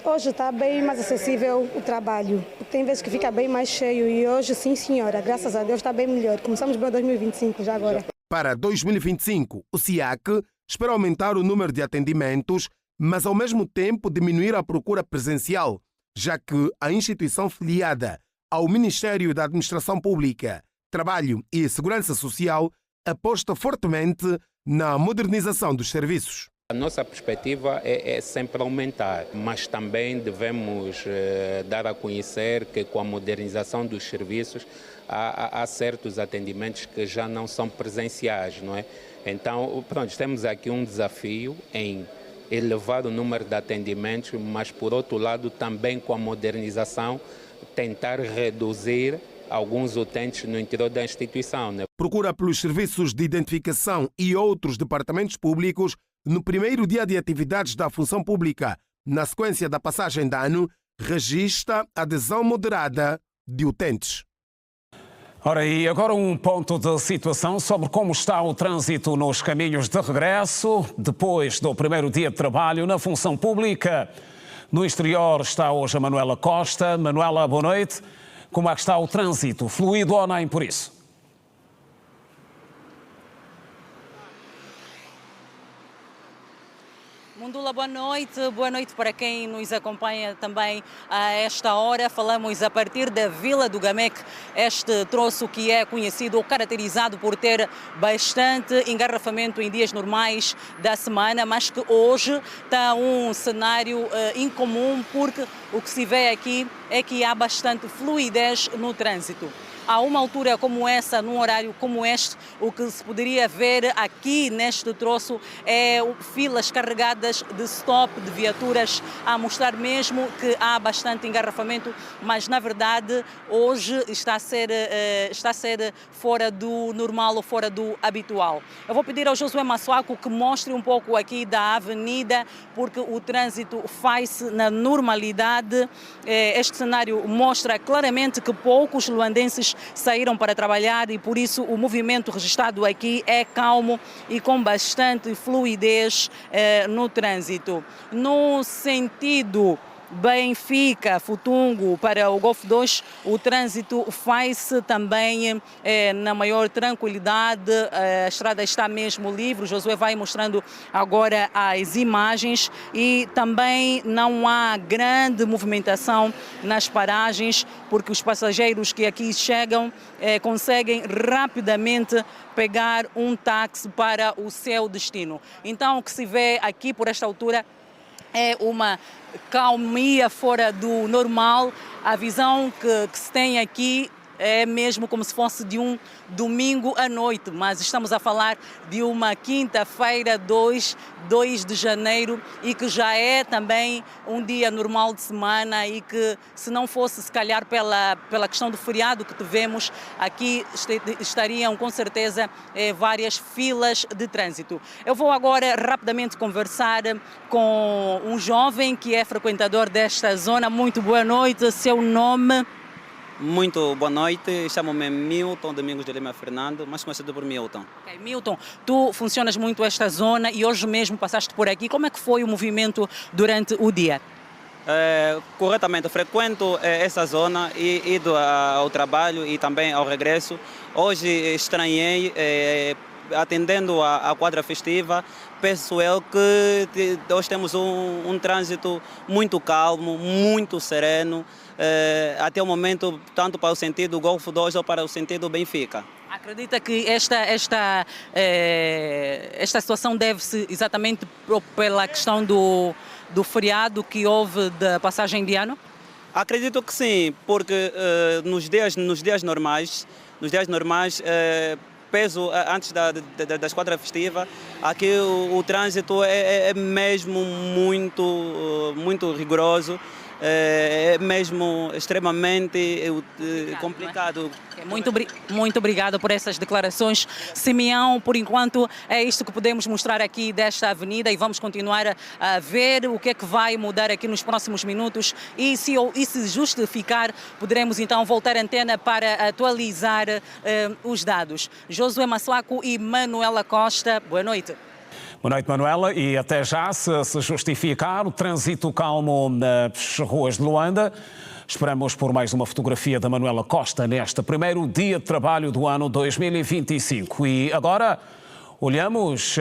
hoje está bem mais acessível o trabalho. Tem vezes que fica bem mais cheio e hoje, sim senhora, graças a Deus está bem melhor. Começamos bem 2025 já agora. Para 2025, o SIAC espera aumentar o número de atendimentos, mas ao mesmo tempo diminuir a procura presencial, já que a instituição filiada ao Ministério da Administração Pública, Trabalho e Segurança Social aposta fortemente na modernização dos serviços. A nossa perspectiva é sempre aumentar, mas também devemos dar a conhecer que com a modernização dos serviços há certos atendimentos que já não são presenciais, não é? Então, pronto, temos aqui um desafio em elevar o número de atendimentos, mas por outro lado também com a modernização tentar reduzir alguns utentes no interior da instituição. Né? Procura pelos serviços de identificação e outros departamentos públicos no primeiro dia de atividades da função pública. Na sequência da passagem de ano, registra adesão moderada de utentes. Ora, e agora um ponto de situação sobre como está o trânsito nos caminhos de regresso, depois do primeiro dia de trabalho na função pública. No exterior está hoje a Manuela Costa. Manuela, boa noite. Como é que está o trânsito? Fluido ou nem por isso? Mundula, boa noite para quem nos acompanha também a esta hora. Falamos a partir da Vila do Gamec, este troço que é conhecido ou caracterizado por ter bastante engarrafamento em dias normais da semana, mas que hoje está um cenário incomum, porque o que se vê aqui é que há bastante fluidez no trânsito. a uma altura como essa, num horário como este, o que se poderia ver aqui neste troço é filas carregadas de stop de viaturas, a mostrar mesmo que há bastante engarrafamento, mas na verdade hoje está a ser fora do normal ou fora do habitual. Eu vou pedir ao Josué Massuaco que mostre um pouco aqui da avenida, porque o trânsito faz-se na normalidade. Este cenário mostra claramente que poucos luandenses saíram para trabalhar e por isso o movimento registrado aqui é calmo e com bastante fluidez no trânsito. No sentido Benfica-Futungo para o Golfo 2, o trânsito faz-se também na maior tranquilidade, a estrada está mesmo livre. O Josué vai mostrando agora as imagens e também não há grande movimentação nas paragens, porque os passageiros que aqui chegam conseguem rapidamente pegar um táxi para o seu destino. Então o que se vê aqui por esta altura é uma calmia fora do normal. A visão que se tem aqui é mesmo como se fosse de um domingo à noite, mas estamos a falar de uma quinta-feira, 2 de janeiro, e que já é também um dia normal de semana e que, se não fosse se calhar pela questão do feriado que tivemos, aqui estariam com certeza várias filas de trânsito. Eu vou agora rapidamente conversar com um jovem que é frequentador desta zona. Muito boa noite, seu nome? Muito boa noite, chamo-me Milton Domingos de Lima Fernando, mais conhecido por Milton. Okay, Milton, tu funcionas muito esta zona e hoje mesmo passaste por aqui. Como é que foi o movimento durante o dia? Corretamente, frequento essa zona e ido ao trabalho e também ao regresso. Hoje estranhei, atendendo a quadra festiva, penso eu que hoje temos um trânsito muito calmo, muito sereno, até o momento, tanto para o sentido Golfo 2 ou para o sentido Benfica. Acredita que esta situação deve-se exatamente pela questão do feriado que houve da passagem de ano? Acredito que sim, porque nos dias normais, peso antes das quadras festivas, aqui o trânsito é mesmo muito rigoroso. É mesmo extremamente complicado. Muito obrigado por essas declarações, Simeão. Por enquanto é isto que podemos mostrar aqui desta avenida e vamos continuar a ver o que é que vai mudar aqui nos próximos minutos e se justificar, poderemos então voltar a antena para atualizar os dados. Josué Massuaco e Manuela Costa, boa noite. Boa noite, Manuela. E até já, se justificar o trânsito calmo nas ruas de Luanda. Esperamos por mais uma fotografia da Manuela Costa neste primeiro dia de trabalho do ano 2025. E agora olhamos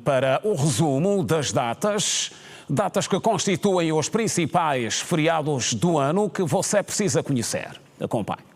para o resumo das datas que constituem os principais feriados do ano que você precisa conhecer. Acompanhe.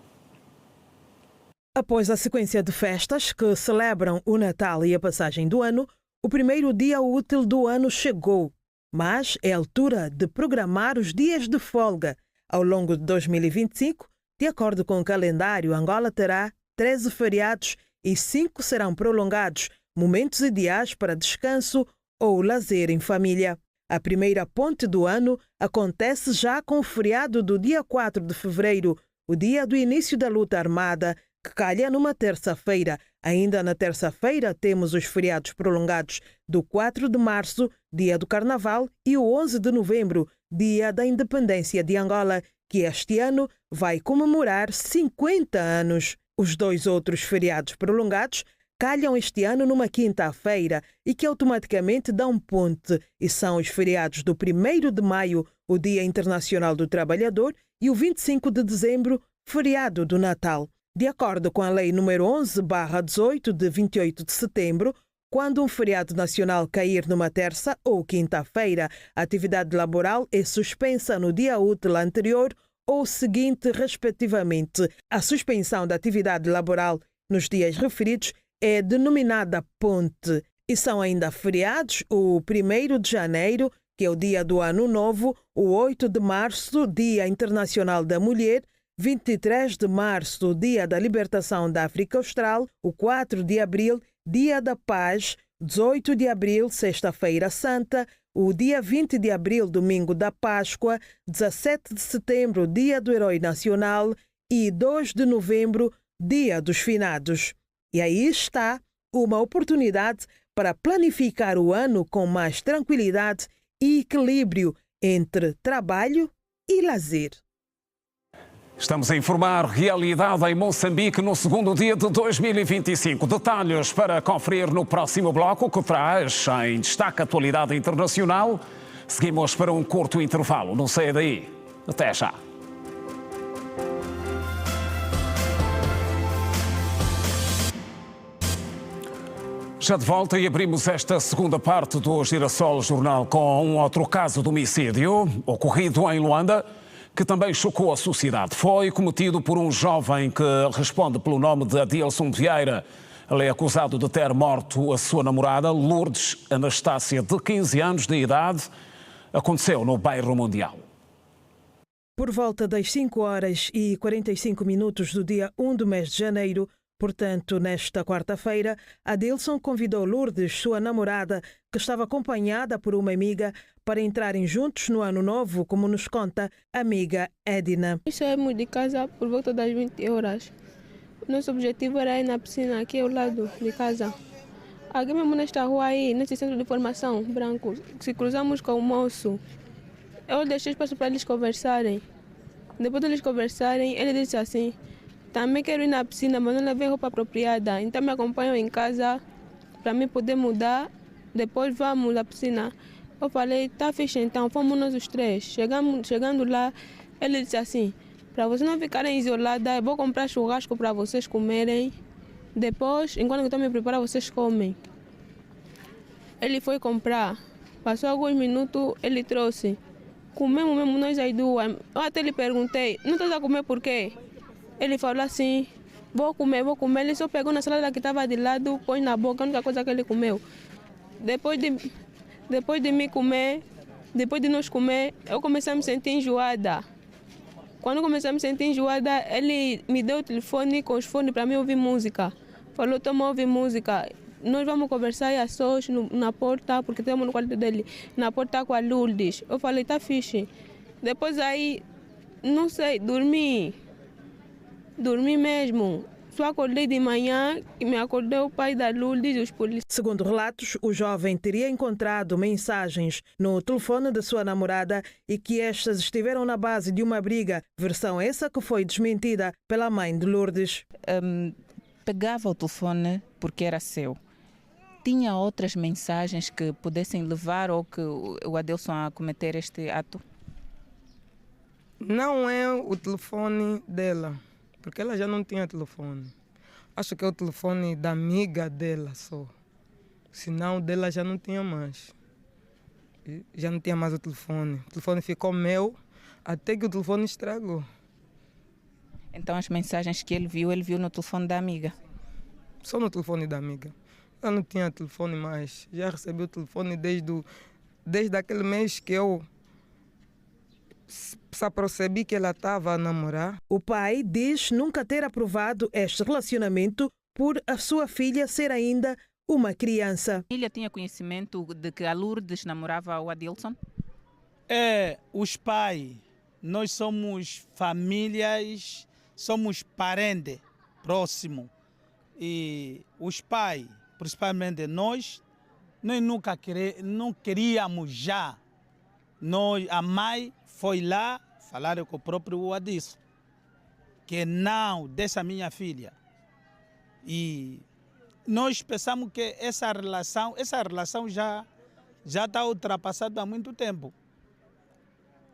Após a sequência de festas que celebram o Natal e a passagem do ano, o primeiro dia útil do ano chegou, mas é altura de programar os dias de folga. Ao longo de 2025, de acordo com o calendário, Angola terá 13 feriados e 5 serão prolongados, momentos ideais para descanso ou lazer em família. A primeira ponte do ano acontece já com o feriado do dia 4 de fevereiro, o dia do início da luta armada, que calha numa terça-feira. Ainda na terça-feira temos os feriados prolongados do 4 de março, dia do Carnaval, e o 11 de novembro, dia da independência de Angola, que este ano vai comemorar 50 anos. Os dois outros feriados prolongados calham este ano numa quinta-feira e que automaticamente dão ponte, e são os feriados do 1º de maio, o Dia Internacional do Trabalhador, e o 25 de dezembro, feriado do Natal. De acordo com a Lei nº 11/18, de 28 de setembro, quando um feriado nacional cair numa terça ou quinta-feira, a atividade laboral é suspensa no dia útil anterior ou seguinte, respectivamente. A suspensão da atividade laboral nos dias referidos é denominada ponte. E são ainda feriados o 1º de janeiro, que é o dia do Ano Novo, o 8 de março, Dia Internacional da Mulher, 23 de março, Dia da Libertação da África Austral, o 4 de abril, Dia da Paz, 18 de abril, Sexta-feira Santa, o dia 20 de abril, Domingo da Páscoa, 17 de setembro, Dia do Herói Nacional e 2 de novembro, Dia dos Finados. E aí está uma oportunidade para planificar o ano com mais tranquilidade e equilíbrio entre trabalho e lazer. Estamos a informar realidade em Moçambique no segundo dia de 2025. Detalhes para conferir no próximo bloco, que traz em destaque a atualidade internacional. Seguimos para um curto intervalo. Não saia daí. Até já. Já de volta e abrimos esta segunda parte do Girassol Jornal com um outro caso de homicídio ocorrido em Luanda, que também chocou a sociedade. Foi cometido por um jovem que responde pelo nome de Adilson Vieira. Ele é acusado de ter morto a sua namorada, Lourdes Anastácia, de 15 anos de idade. Aconteceu no bairro Mundial. Por volta das 5h45 do dia 1 do mês de janeiro, portanto, nesta quarta-feira, Adilson convidou Lourdes, sua namorada, que estava acompanhada por uma amiga, para entrarem juntos no ano novo, como nos conta a amiga Edna. Saímos de casa por volta das 20 horas. Nosso objetivo era ir na piscina aqui ao lado de casa. Aqui mesmo nesta rua aí, nesse centro de formação branco, se cruzamos com o moço, eu deixei espaço para eles conversarem. Depois de eles conversarem, ele disse assim: também quero ir na piscina, mas não levei roupa apropriada. Então me acompanham em casa para mim poder mudar. Depois vamos à piscina. Eu falei, tá fixe então, fomos nós os três. Chegando lá, ele disse assim: para vocês não ficarem isoladas, eu vou comprar churrasco para vocês comerem. Depois, enquanto eu estou me preparando, vocês comem. Ele foi comprar. Passou alguns minutos, ele trouxe. Comemos mesmo nós as duas. Eu até lhe perguntei, não estás a comer por quê? Ele falou assim, vou comer. Ele só pegou na salada que estava de lado, pôs na boca, a única coisa que ele comeu. Depois de me comer, depois de nós comer, eu comecei a me sentir enjoada. Quando eu comecei a me sentir enjoada, ele me deu o telefone com os fones para mim ouvir música. Falou, toma ouvir música. Nós vamos conversar aí a sós na porta, porque temos no quarto dele, na porta com a Lourdes. Eu falei, tá fixe. Depois aí, não sei, dormi mesmo. Só acordei de manhã e me acordei o pai da Lourdes e os policiais. Segundo relatos, o jovem teria encontrado mensagens no telefone da sua namorada e que estas estiveram na base de uma briga, versão essa que foi desmentida pela mãe de Lourdes. Pegava o telefone porque era seu. Tinha outras mensagens que pudessem levar ou que o Adilson a cometer este ato? Não é o telefone dela, porque ela já não tinha telefone. Acho que é o telefone da amiga dela só. Senão o dela já não tinha mais. Já não tinha mais o telefone. O telefone ficou meu até que o telefone estragou. Então as mensagens que ele viu no telefone da amiga? Só no telefone da amiga. Ela não tinha telefone mais. Já recebi o telefone desde aquele mês que eu só percebi que ela estava a namorar. O pai diz nunca ter aprovado este relacionamento por a sua filha ser ainda uma criança. A filha tinha conhecimento de que a Lourdes namorava o Adilson? Os pais, nós somos famílias, somos parentes próximos. E os pais, principalmente nós nunca não queríamos já. A mãe foi lá falar com o próprio Adilson, que não deixa minha filha. E nós pensamos que essa relação já está ultrapassada há muito tempo.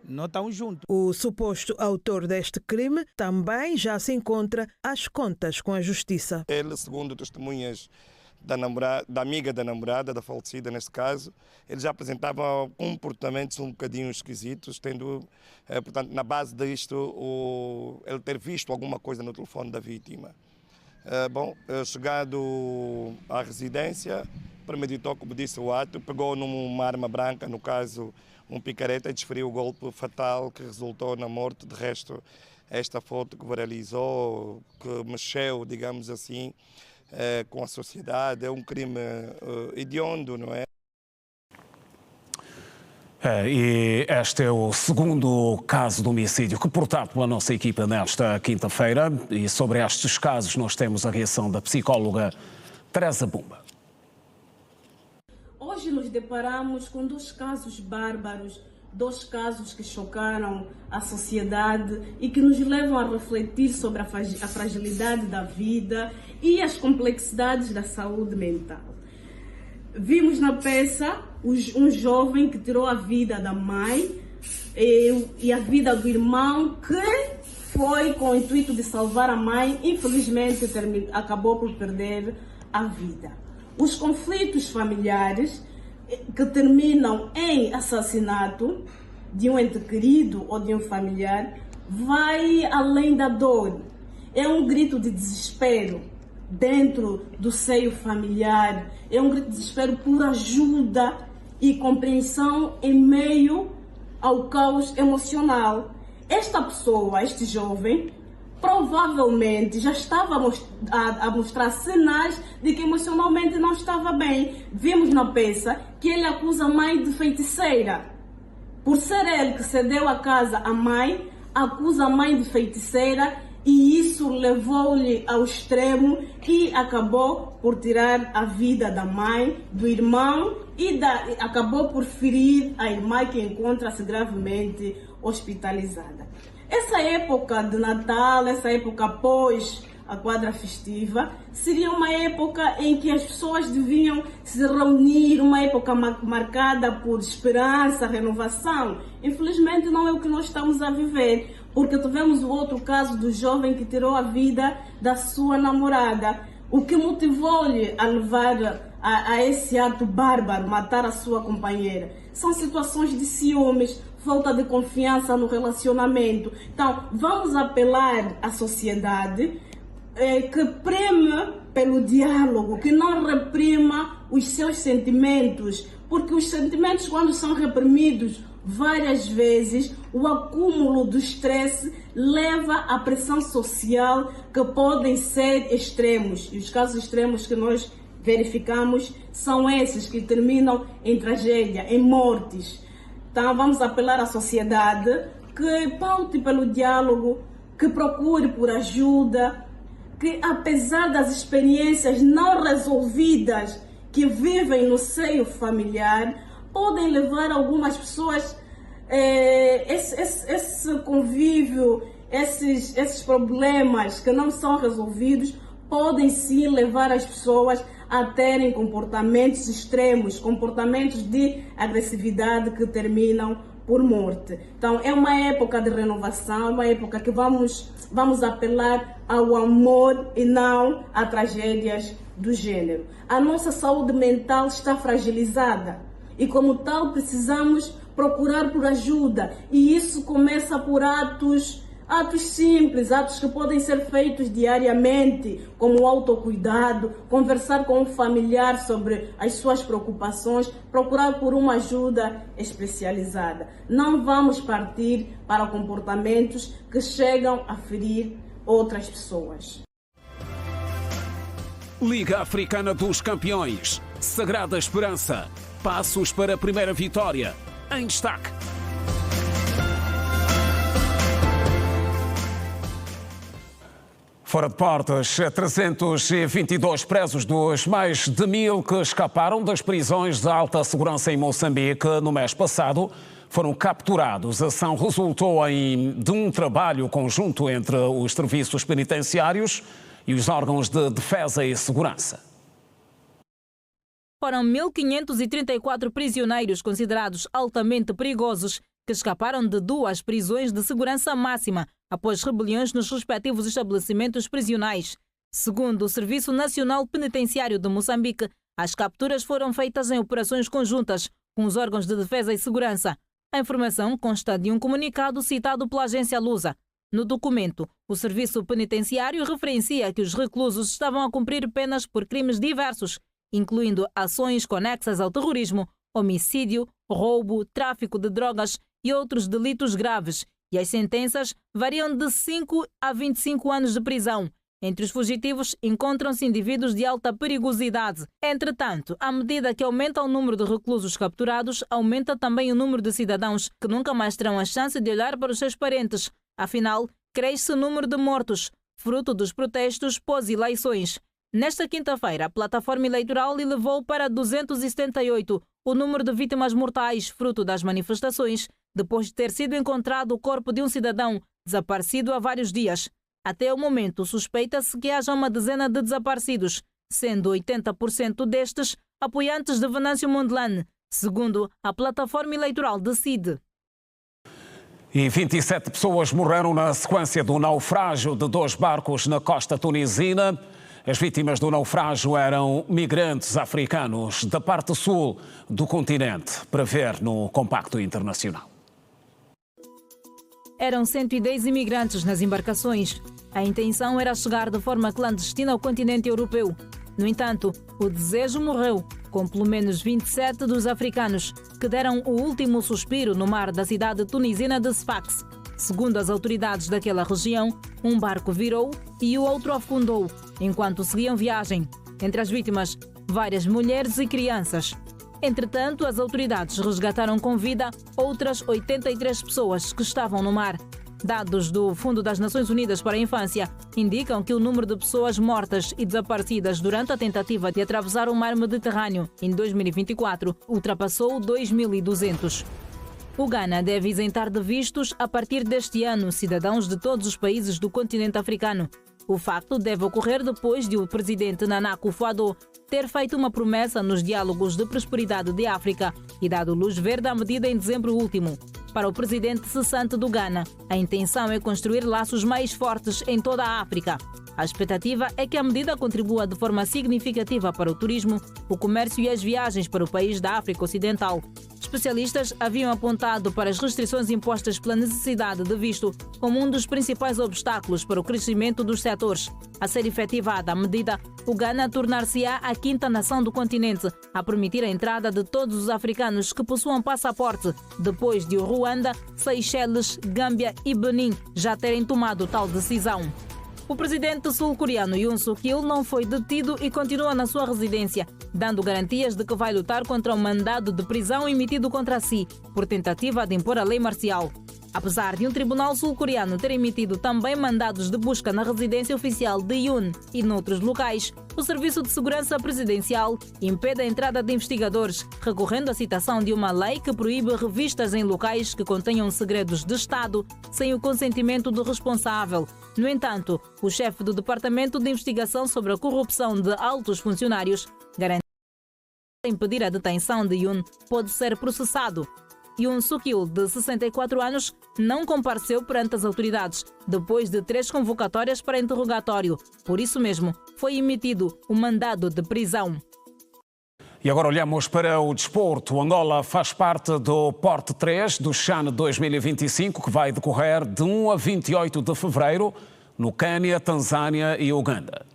Não estamos juntos. O suposto autor deste crime também já se encontra às contas com a justiça. Ele, segundo testemunhas da amiga da namorada, da falecida neste caso, ele já apresentava comportamentos um bocadinho esquisitos, tendo, portanto, na base disto, ele ter visto alguma coisa no telefone da vítima. Chegado à residência, premeditou, como disse, o ato, pegou numa arma branca, no caso um picareta, e desferiu o golpe fatal que resultou na morte. De resto, esta foto que viralizou, que mexeu, digamos assim, com a sociedade. É um crime hediondo, não é? E este é o segundo caso de homicídio reportado pela nossa equipa nesta quinta-feira. E sobre estes casos nós temos a reação da psicóloga Teresa Bumba. Hoje nos deparamos com dois casos bárbaros, dois casos que chocaram a sociedade e que nos levam a refletir sobre a fragilidade da vida e as complexidades da saúde mental. Vimos na peça um jovem que tirou a vida da mãe e a vida do irmão, que foi com o intuito de salvar a mãe, infelizmente acabou por perder a vida. Os conflitos familiares que terminam em assassinato de um ente querido ou de um familiar vai além da dor. É um grito de desespero dentro do seio familiar, é um grito de desespero por ajuda e compreensão em meio ao caos emocional. Esta pessoa, este jovem, provavelmente já estava a mostrar sinais de que emocionalmente não estava bem. Vimos na peça que ele acusa a mãe de feiticeira. Por ser ele que cedeu a casa à mãe, acusa a mãe de feiticeira, e isso levou-lhe ao extremo que acabou por tirar a vida da mãe, do irmão e acabou por ferir a irmã, que encontra-se gravemente hospitalizada. Essa época de Natal, essa época após a quadra festiva, seria uma época em que as pessoas deviam se reunir, uma época marcada por esperança, renovação. Infelizmente não é o que nós estamos a viver, porque tivemos o outro caso do jovem que tirou a vida da sua namorada. O que motivou-lhe a levar a esse ato bárbaro, matar a sua companheira? São situações de ciúmes, falta de confiança no relacionamento. Então, vamos apelar à sociedade que preme pelo diálogo, que não reprima os seus sentimentos, porque os sentimentos, quando são reprimidos várias vezes, o acúmulo do estresse leva à pressão social, que podem ser extremos. E os casos extremos que nós verificamos são esses que terminam em tragédia, em mortes. Então vamos apelar à sociedade que paute pelo diálogo, que procure por ajuda, que apesar das experiências não resolvidas que vivem no seio familiar, podem levar algumas pessoas, esse convívio, esses problemas que não são resolvidos, podem sim levar as pessoas a terem comportamentos extremos, comportamentos de agressividade que terminam por morte. Então é uma época de renovação, uma época que vamos apelar ao amor e não a tragédias do gênero. A nossa saúde mental está fragilizada e, como tal, precisamos procurar por ajuda, e isso começa por atos simples, atos que podem ser feitos diariamente, como o autocuidado, conversar com um familiar sobre as suas preocupações, procurar por uma ajuda especializada. Não vamos partir para comportamentos que chegam a ferir outras pessoas. Liga Africana dos Campeões, Sagrada Esperança, passos para a primeira vitória, em destaque. Fora de portas, 322 presos dos mais de 1000 que escaparam das prisões de alta segurança em Moçambique no mês passado foram capturados. A ação resultou de um trabalho conjunto entre os serviços penitenciários e os órgãos de defesa e segurança. Foram 1.534 prisioneiros considerados altamente perigosos que escaparam de 2 prisões de segurança máxima após rebeliões nos respectivos estabelecimentos prisionais. Segundo o Serviço Nacional Penitenciário de Moçambique, as capturas foram feitas em operações conjuntas com os órgãos de defesa e segurança. A informação consta de um comunicado citado pela agência Lusa. No documento, o Serviço Penitenciário referencia que os reclusos estavam a cumprir penas por crimes diversos, incluindo ações conexas ao terrorismo, homicídio, roubo, tráfico de drogas e outros delitos graves, e as sentenças variam de 5 a 25 anos de prisão. Entre os fugitivos encontram-se indivíduos de alta perigosidade. Entretanto, à medida que aumenta o número de reclusos capturados, aumenta também o número de cidadãos que nunca mais terão a chance de olhar para os seus parentes. Afinal, cresce o número de mortos, fruto dos protestos pós-eleições. Nesta quinta-feira, a plataforma eleitoral elevou para 278 o número de vítimas mortais, fruto das manifestações, depois de ter sido encontrado o corpo de um cidadão desaparecido há vários dias. Até o momento, suspeita-se que haja uma dezena de desaparecidos, sendo 80% destes apoiantes de Venâncio Mondlane, segundo a plataforma eleitoral decide. E 27 pessoas morreram na sequência do naufrágio de 2 barcos na costa tunisina. As vítimas do naufrágio eram migrantes africanos da parte sul do continente, para ver no Compacto Internacional. Eram 110 imigrantes nas embarcações. A intenção era chegar de forma clandestina ao continente europeu. No entanto, o desejo morreu, com pelo menos 27 dos africanos que deram o último suspiro no mar da cidade tunisina de Sfax. Segundo as autoridades daquela região, um barco virou e o outro afundou, enquanto seguiam viagem. Entre as vítimas, várias mulheres e crianças. Entretanto, as autoridades resgataram com vida outras 83 pessoas que estavam no mar. Dados do Fundo das Nações Unidas para a Infância indicam que o número de pessoas mortas e desaparecidas durante a tentativa de atravessar o mar Mediterrâneo em 2024 ultrapassou 2.200. O Ghana deve isentar de vistos a partir deste ano cidadãos de todos os países do continente africano. O facto deve ocorrer depois de o presidente Nana Akufo-Addo ter feito uma promessa nos diálogos de prosperidade de África e dado luz verde à medida em dezembro último. Para o presidente cessante do Ghana, a intenção é construir laços mais fortes em toda a África. A expectativa é que a medida contribua de forma significativa para o turismo, o comércio e as viagens para o país da África Ocidental. Especialistas haviam apontado para as restrições impostas pela necessidade de visto como um dos principais obstáculos para o crescimento dos setores. A ser efetivada a medida, o Ghana tornar-se-á a 5ª nação do continente a permitir a entrada de todos os africanos que possuam passaporte, depois de o Ruanda, Seychelles, Gâmbia e Benin já terem tomado tal decisão. O presidente sul-coreano Yoon Suk-yeol não foi detido e continua na sua residência, dando garantias de que vai lutar contra um mandado de prisão emitido contra si por tentativa de impor a lei marcial. Apesar de um tribunal sul-coreano ter emitido também mandados de busca na residência oficial de Yoon e noutros locais, o Serviço de Segurança Presidencial impede a entrada de investigadores, recorrendo à citação de uma lei que proíbe revistas em locais que contenham segredos de Estado sem o consentimento do responsável. No entanto, o chefe do Departamento de Investigação sobre a Corrupção de Altos Funcionários garante que impedir a detenção de Yoon pode ser processado. Yoon Suk-yeol, de 64 anos, não compareceu perante as autoridades, depois de 3 convocatórias para interrogatório. Por isso mesmo, foi emitido o mandado de prisão. E agora olhamos para o desporto. Angola faz parte do Porte 3 do CHAN 2025, que vai decorrer de 1 a 28 de fevereiro, no Quênia, Tanzânia e Uganda.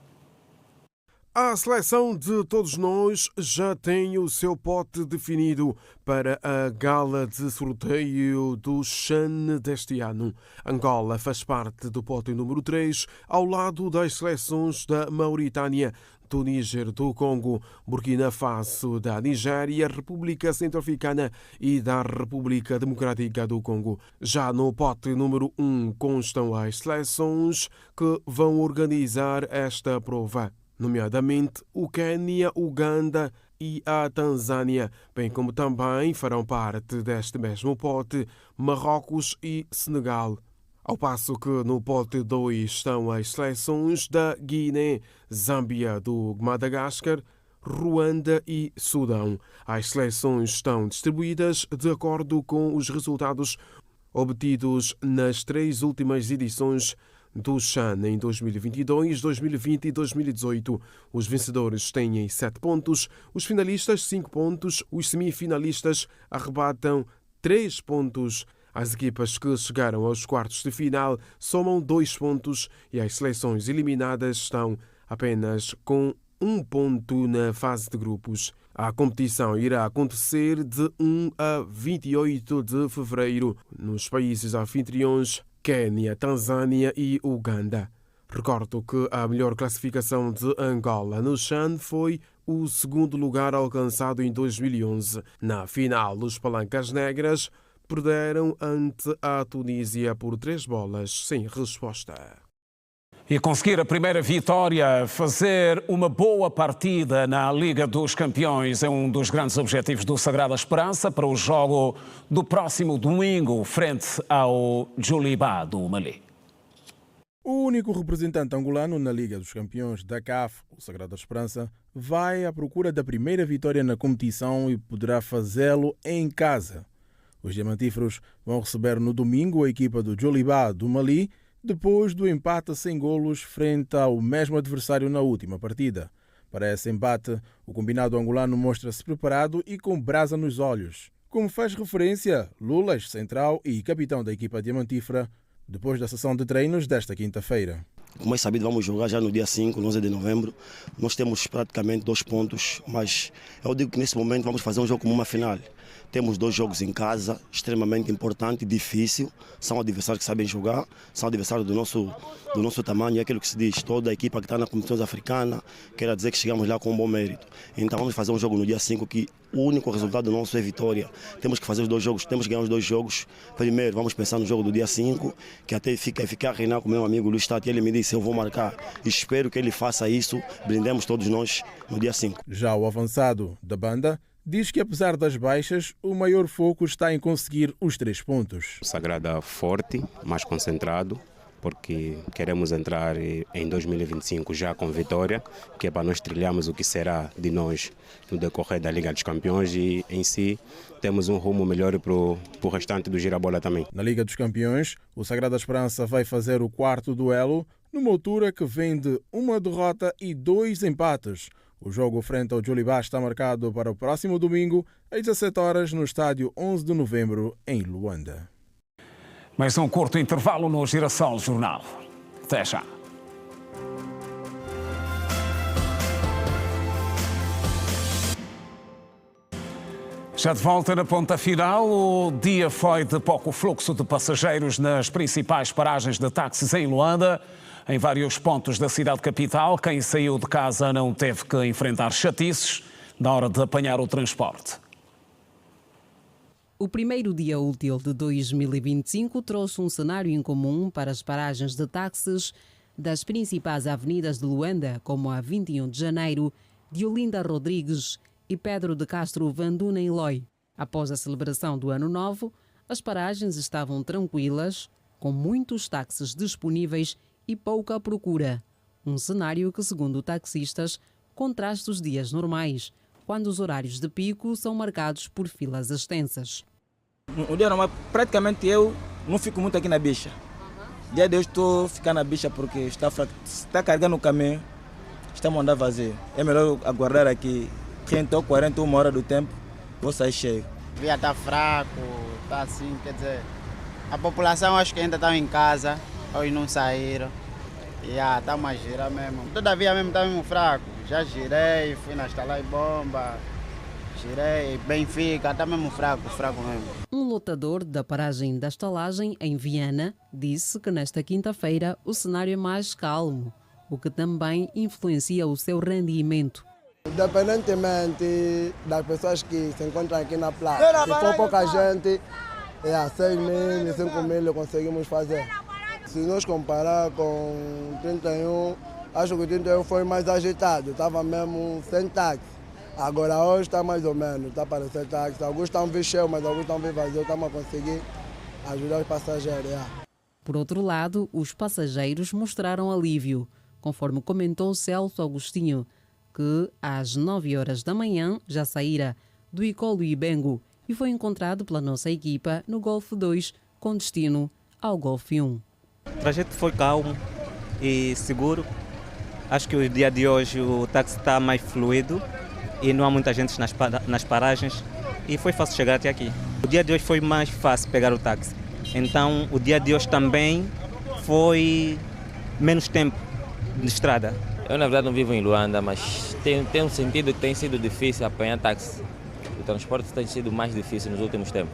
A seleção de todos nós já tem o seu pote definido para a gala de sorteio do CHAN deste ano. Angola faz parte do pote número 3, ao lado das seleções da Mauritânia, do Níger, do Congo, Burkina Faso, da Nigéria, República Centro-Africana e da República Democrática do Congo. Já no pote número 1 constam as seleções que vão organizar esta prova, nomeadamente o Quênia, Uganda e a Tanzânia, bem como também farão parte deste mesmo pote Marrocos e Senegal. Ao passo que no pote 2 estão as seleções da Guiné, Zâmbia, do Madagascar, Ruanda e Sudão. As seleções estão distribuídas de acordo com os resultados obtidos nas 3 últimas edições do CHAN em 2022, 2020 e 2018. Os vencedores têm 7 pontos, os finalistas 5 pontos, os semifinalistas arrebatam 3 pontos. As equipas que chegaram aos quartos de final somam 2 pontos e as seleções eliminadas estão apenas com um ponto na fase de grupos. A competição irá acontecer de 1 a 28 de fevereiro nos países anfitriões Quênia, Tanzânia e Uganda. Recordo que a melhor classificação de Angola no CHAN foi o segundo lugar alcançado em 2011. Na final, os Palancas Negras perderam ante a Tunísia por 3 bolas sem resposta. E conseguir a primeira vitória, fazer uma boa partida na Liga dos Campeões é um dos grandes objetivos do Sagrada Esperança para o jogo do próximo domingo frente ao Djoliba do Mali. O único representante angolano na Liga dos Campeões da CAF, o Sagrada Esperança, vai à procura da primeira vitória na competição e poderá fazê-lo em casa. Os diamantíferos vão receber no domingo a equipa do Djoliba do Mali, depois do empate sem golos frente ao mesmo adversário na última partida. Para esse empate, o combinado angolano mostra-se preparado e com brasa nos olhos. Como faz referência, Lulas, central e capitão da equipa diamantífera, depois da sessão de treinos desta quinta-feira. Como é sabido, vamos jogar já no dia 5, 11 de novembro. Nós temos praticamente 2 pontos, mas eu digo que nesse momento vamos fazer um jogo como uma final. Temos 2 jogos em casa, extremamente importante, difícil. São adversários que sabem jogar, são adversários do nosso tamanho. É aquilo que se diz, toda a equipa que está na competição africana quer dizer que chegamos lá com um bom mérito. Então vamos fazer um jogo no dia 5 que o único resultado nosso é vitória. Temos que fazer os 2 jogos, temos que ganhar os 2 jogos. Primeiro vamos pensar no jogo do dia 5, que até ficar a reinar com o meu amigo Luís Tati. Ele me disse, eu vou marcar. Espero que ele faça isso, brindemos todos nós no dia 5. Já o avançado da banda diz que, apesar das baixas, o maior foco está em conseguir os 3 pontos. O Sagrada forte, mais concentrado, porque queremos entrar em 2025 já com vitória, que é para nós trilharmos o que será de nós no decorrer da Liga dos Campeões e, em si, temos um rumo melhor para o restante do Girabola também. Na Liga dos Campeões, o Sagrada Esperança vai fazer o 4º duelo, numa altura que vem de 1 derrota e 2 empates. O jogo frente ao Djoliba está marcado para o próximo domingo, às 17 horas, no estádio 11 de novembro, em Luanda. Mais um curto intervalo no Girassol Jornal. Até já. Já de volta na ponta final, o dia foi de pouco fluxo de passageiros nas principais paragens de táxis em Luanda. Em vários pontos da cidade capital, quem saiu de casa não teve que enfrentar chatices na hora de apanhar o transporte. O primeiro dia útil de 2025 trouxe um cenário incomum para as paragens de táxis das principais avenidas de Luanda, como a 21 de Janeiro, de Olinda Rodrigues e Pedro de Castro Vanduna em Loi. Após a celebração do Ano Novo, as paragens estavam tranquilas, com muitos táxis disponíveis e pouca procura. Um cenário que, segundo taxistas, contrasta os dias normais, quando os horários de pico são marcados por filas extensas. O dia normal, praticamente eu não fico muito aqui na bicha. Dia de hoje estou a ficar na bicha porque está carregando o caminho, estamos a andar vazio. É melhor aguardar aqui 30 ou 41 horas do tempo, vou sair cheio. O dia está fraco, está assim, quer dizer, a população acho que ainda está em casa, hoje não saíram. Estamos a girar mesmo. Todavia mesmo está mesmo fraco. Já girei, fui na Estalai Bomba, girei, Benfica, está mesmo fraco mesmo. Um lotador da paragem da estalagem em Viana disse que nesta quinta-feira o cenário é mais calmo, o que também influencia o seu rendimento. Independentemente das pessoas que se encontram aqui na placa, se for pouca gente, 6 mil, 5 mil conseguimos fazer. Se nós comparar com 31, acho que o 31 foi mais agitado, estava mesmo sem táxi. Agora hoje está mais ou menos, está para ser táxi. Alguns estão vindo cheios, mas alguns estão vindo vazios, estamos a conseguir ajudar os passageiros. Por outro lado, os passageiros mostraram alívio, conforme comentou Celso Agostinho, que às 9 horas da manhã já saíra do Icolo Ibengo e foi encontrado pela nossa equipa no Golfo 2, com destino ao Golfo 1. O trajeto foi calmo e seguro. Acho que o dia de hoje o táxi está mais fluido e não há muita gente nas paragens e foi fácil chegar até aqui. O dia de hoje foi mais fácil pegar o táxi. Então o dia de hoje também foi menos tempo de estrada. Eu, na verdade, não vivo em Luanda, mas tenho sentido que tem sido difícil apanhar táxi. O transporte tem sido mais difícil nos últimos tempos.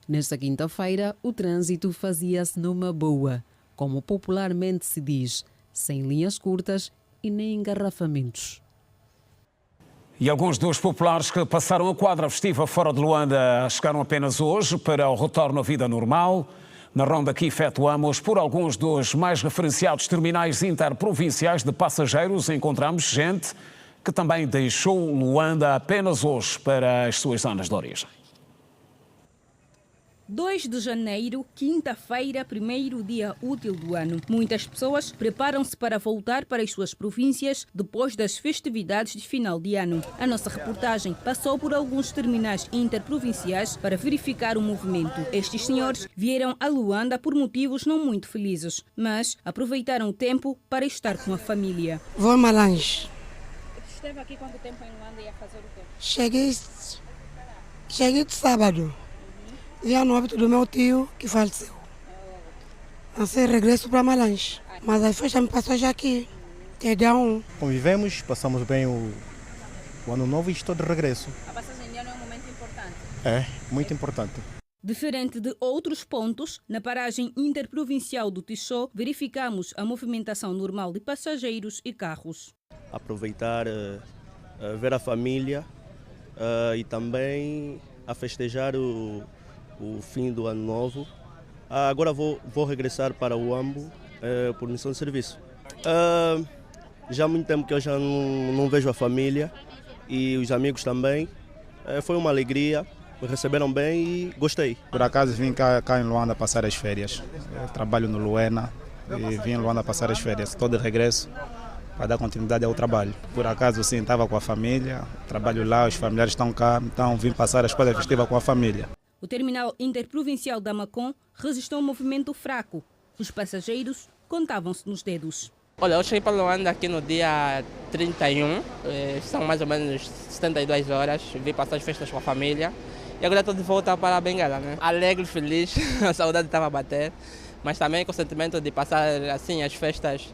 Nesta quinta-feira, o trânsito fazia-se numa boa, como popularmente se diz, sem linhas curtas e nem engarrafamentos. E alguns dos populares que passaram a quadra festiva fora de Luanda chegaram apenas hoje para o retorno à vida normal. Na ronda que efetuamos por alguns dos mais referenciados terminais interprovinciais de passageiros, encontramos gente que também deixou Luanda apenas hoje para as suas zonas de origem. 2 de janeiro, quinta-feira, primeiro dia útil do ano. Muitas pessoas preparam-se para voltar para as suas províncias depois das festividades de final de ano. A nossa reportagem passou por alguns terminais interprovinciais para verificar o movimento. Estes senhores vieram a Luanda por motivos não muito felizes, mas aproveitaram o tempo para estar com a família. Vou a Malange. Esteve aqui quanto tempo em Luanda e a fazer o quê? Cheguei de sábado. Vi no óbito do meu tio que faleceu. Assim regresso para Malange. Mas a festa me passou já aqui, que é dia 1. Convivemos, passamos bem o ano novo e estou de regresso. A passagem de ano é um momento importante. É, muito importante. Diferente de outros pontos, na paragem interprovincial do Tixô, verificamos a movimentação normal de passageiros e carros. Aproveitar, ver a família e também a festejar o fim do ano novo. Agora vou regressar para o Uambo por missão de serviço. Já há muito tempo que eu já não vejo a família e os amigos também. Foi uma alegria, me receberam bem e gostei. Por acaso vim cá em Luanda passar as férias. Eu trabalho no Luena e vim em Luanda passar as férias. Estou de regresso para dar continuidade ao trabalho. Por acaso sim, estava com a família, trabalho lá, os familiares estão cá, então vim passar as quadras festivas com a família. O terminal interprovincial da Macon registrou um movimento fraco. Os passageiros contavam-se nos dedos. Olha, eu cheguei para Luanda aqui no dia 31, são mais ou menos 72 horas, vim passar as festas com a família e agora estou de volta para a Benguela, né? Alegre, feliz, a saudade estava a bater, mas também com o sentimento de passar assim as festas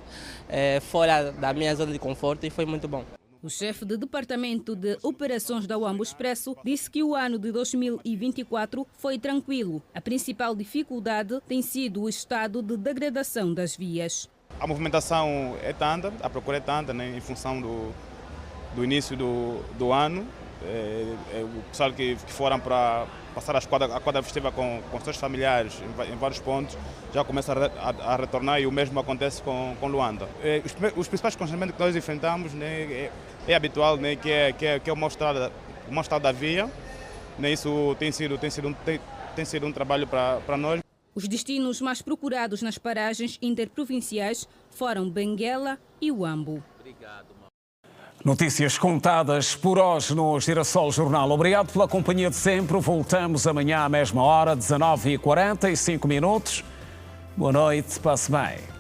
fora da minha zona de conforto e foi muito bom. O chefe do Departamento de Operações da Uambo Expresso disse que o ano de 2024 foi tranquilo. A principal dificuldade tem sido o estado de degradação das vias. A movimentação é tanta, a procura é tanta, né, em função do início do ano. O pessoal que foram para passar a quadra festiva com seus familiares em vários pontos já começa a retornar e o mesmo acontece com Luanda. Os principais constrangimentos que nós enfrentamos, né, é habitual, né, que é o mau estado da via. Né, isso tem sido um trabalho para nós. Os destinos mais procurados nas paragens interprovinciais foram Benguela e Uambo. Notícias contadas por hoje no Girassol Jornal. Obrigado pela companhia de sempre. Voltamos amanhã à mesma hora, 19h45. Boa noite, passe bem.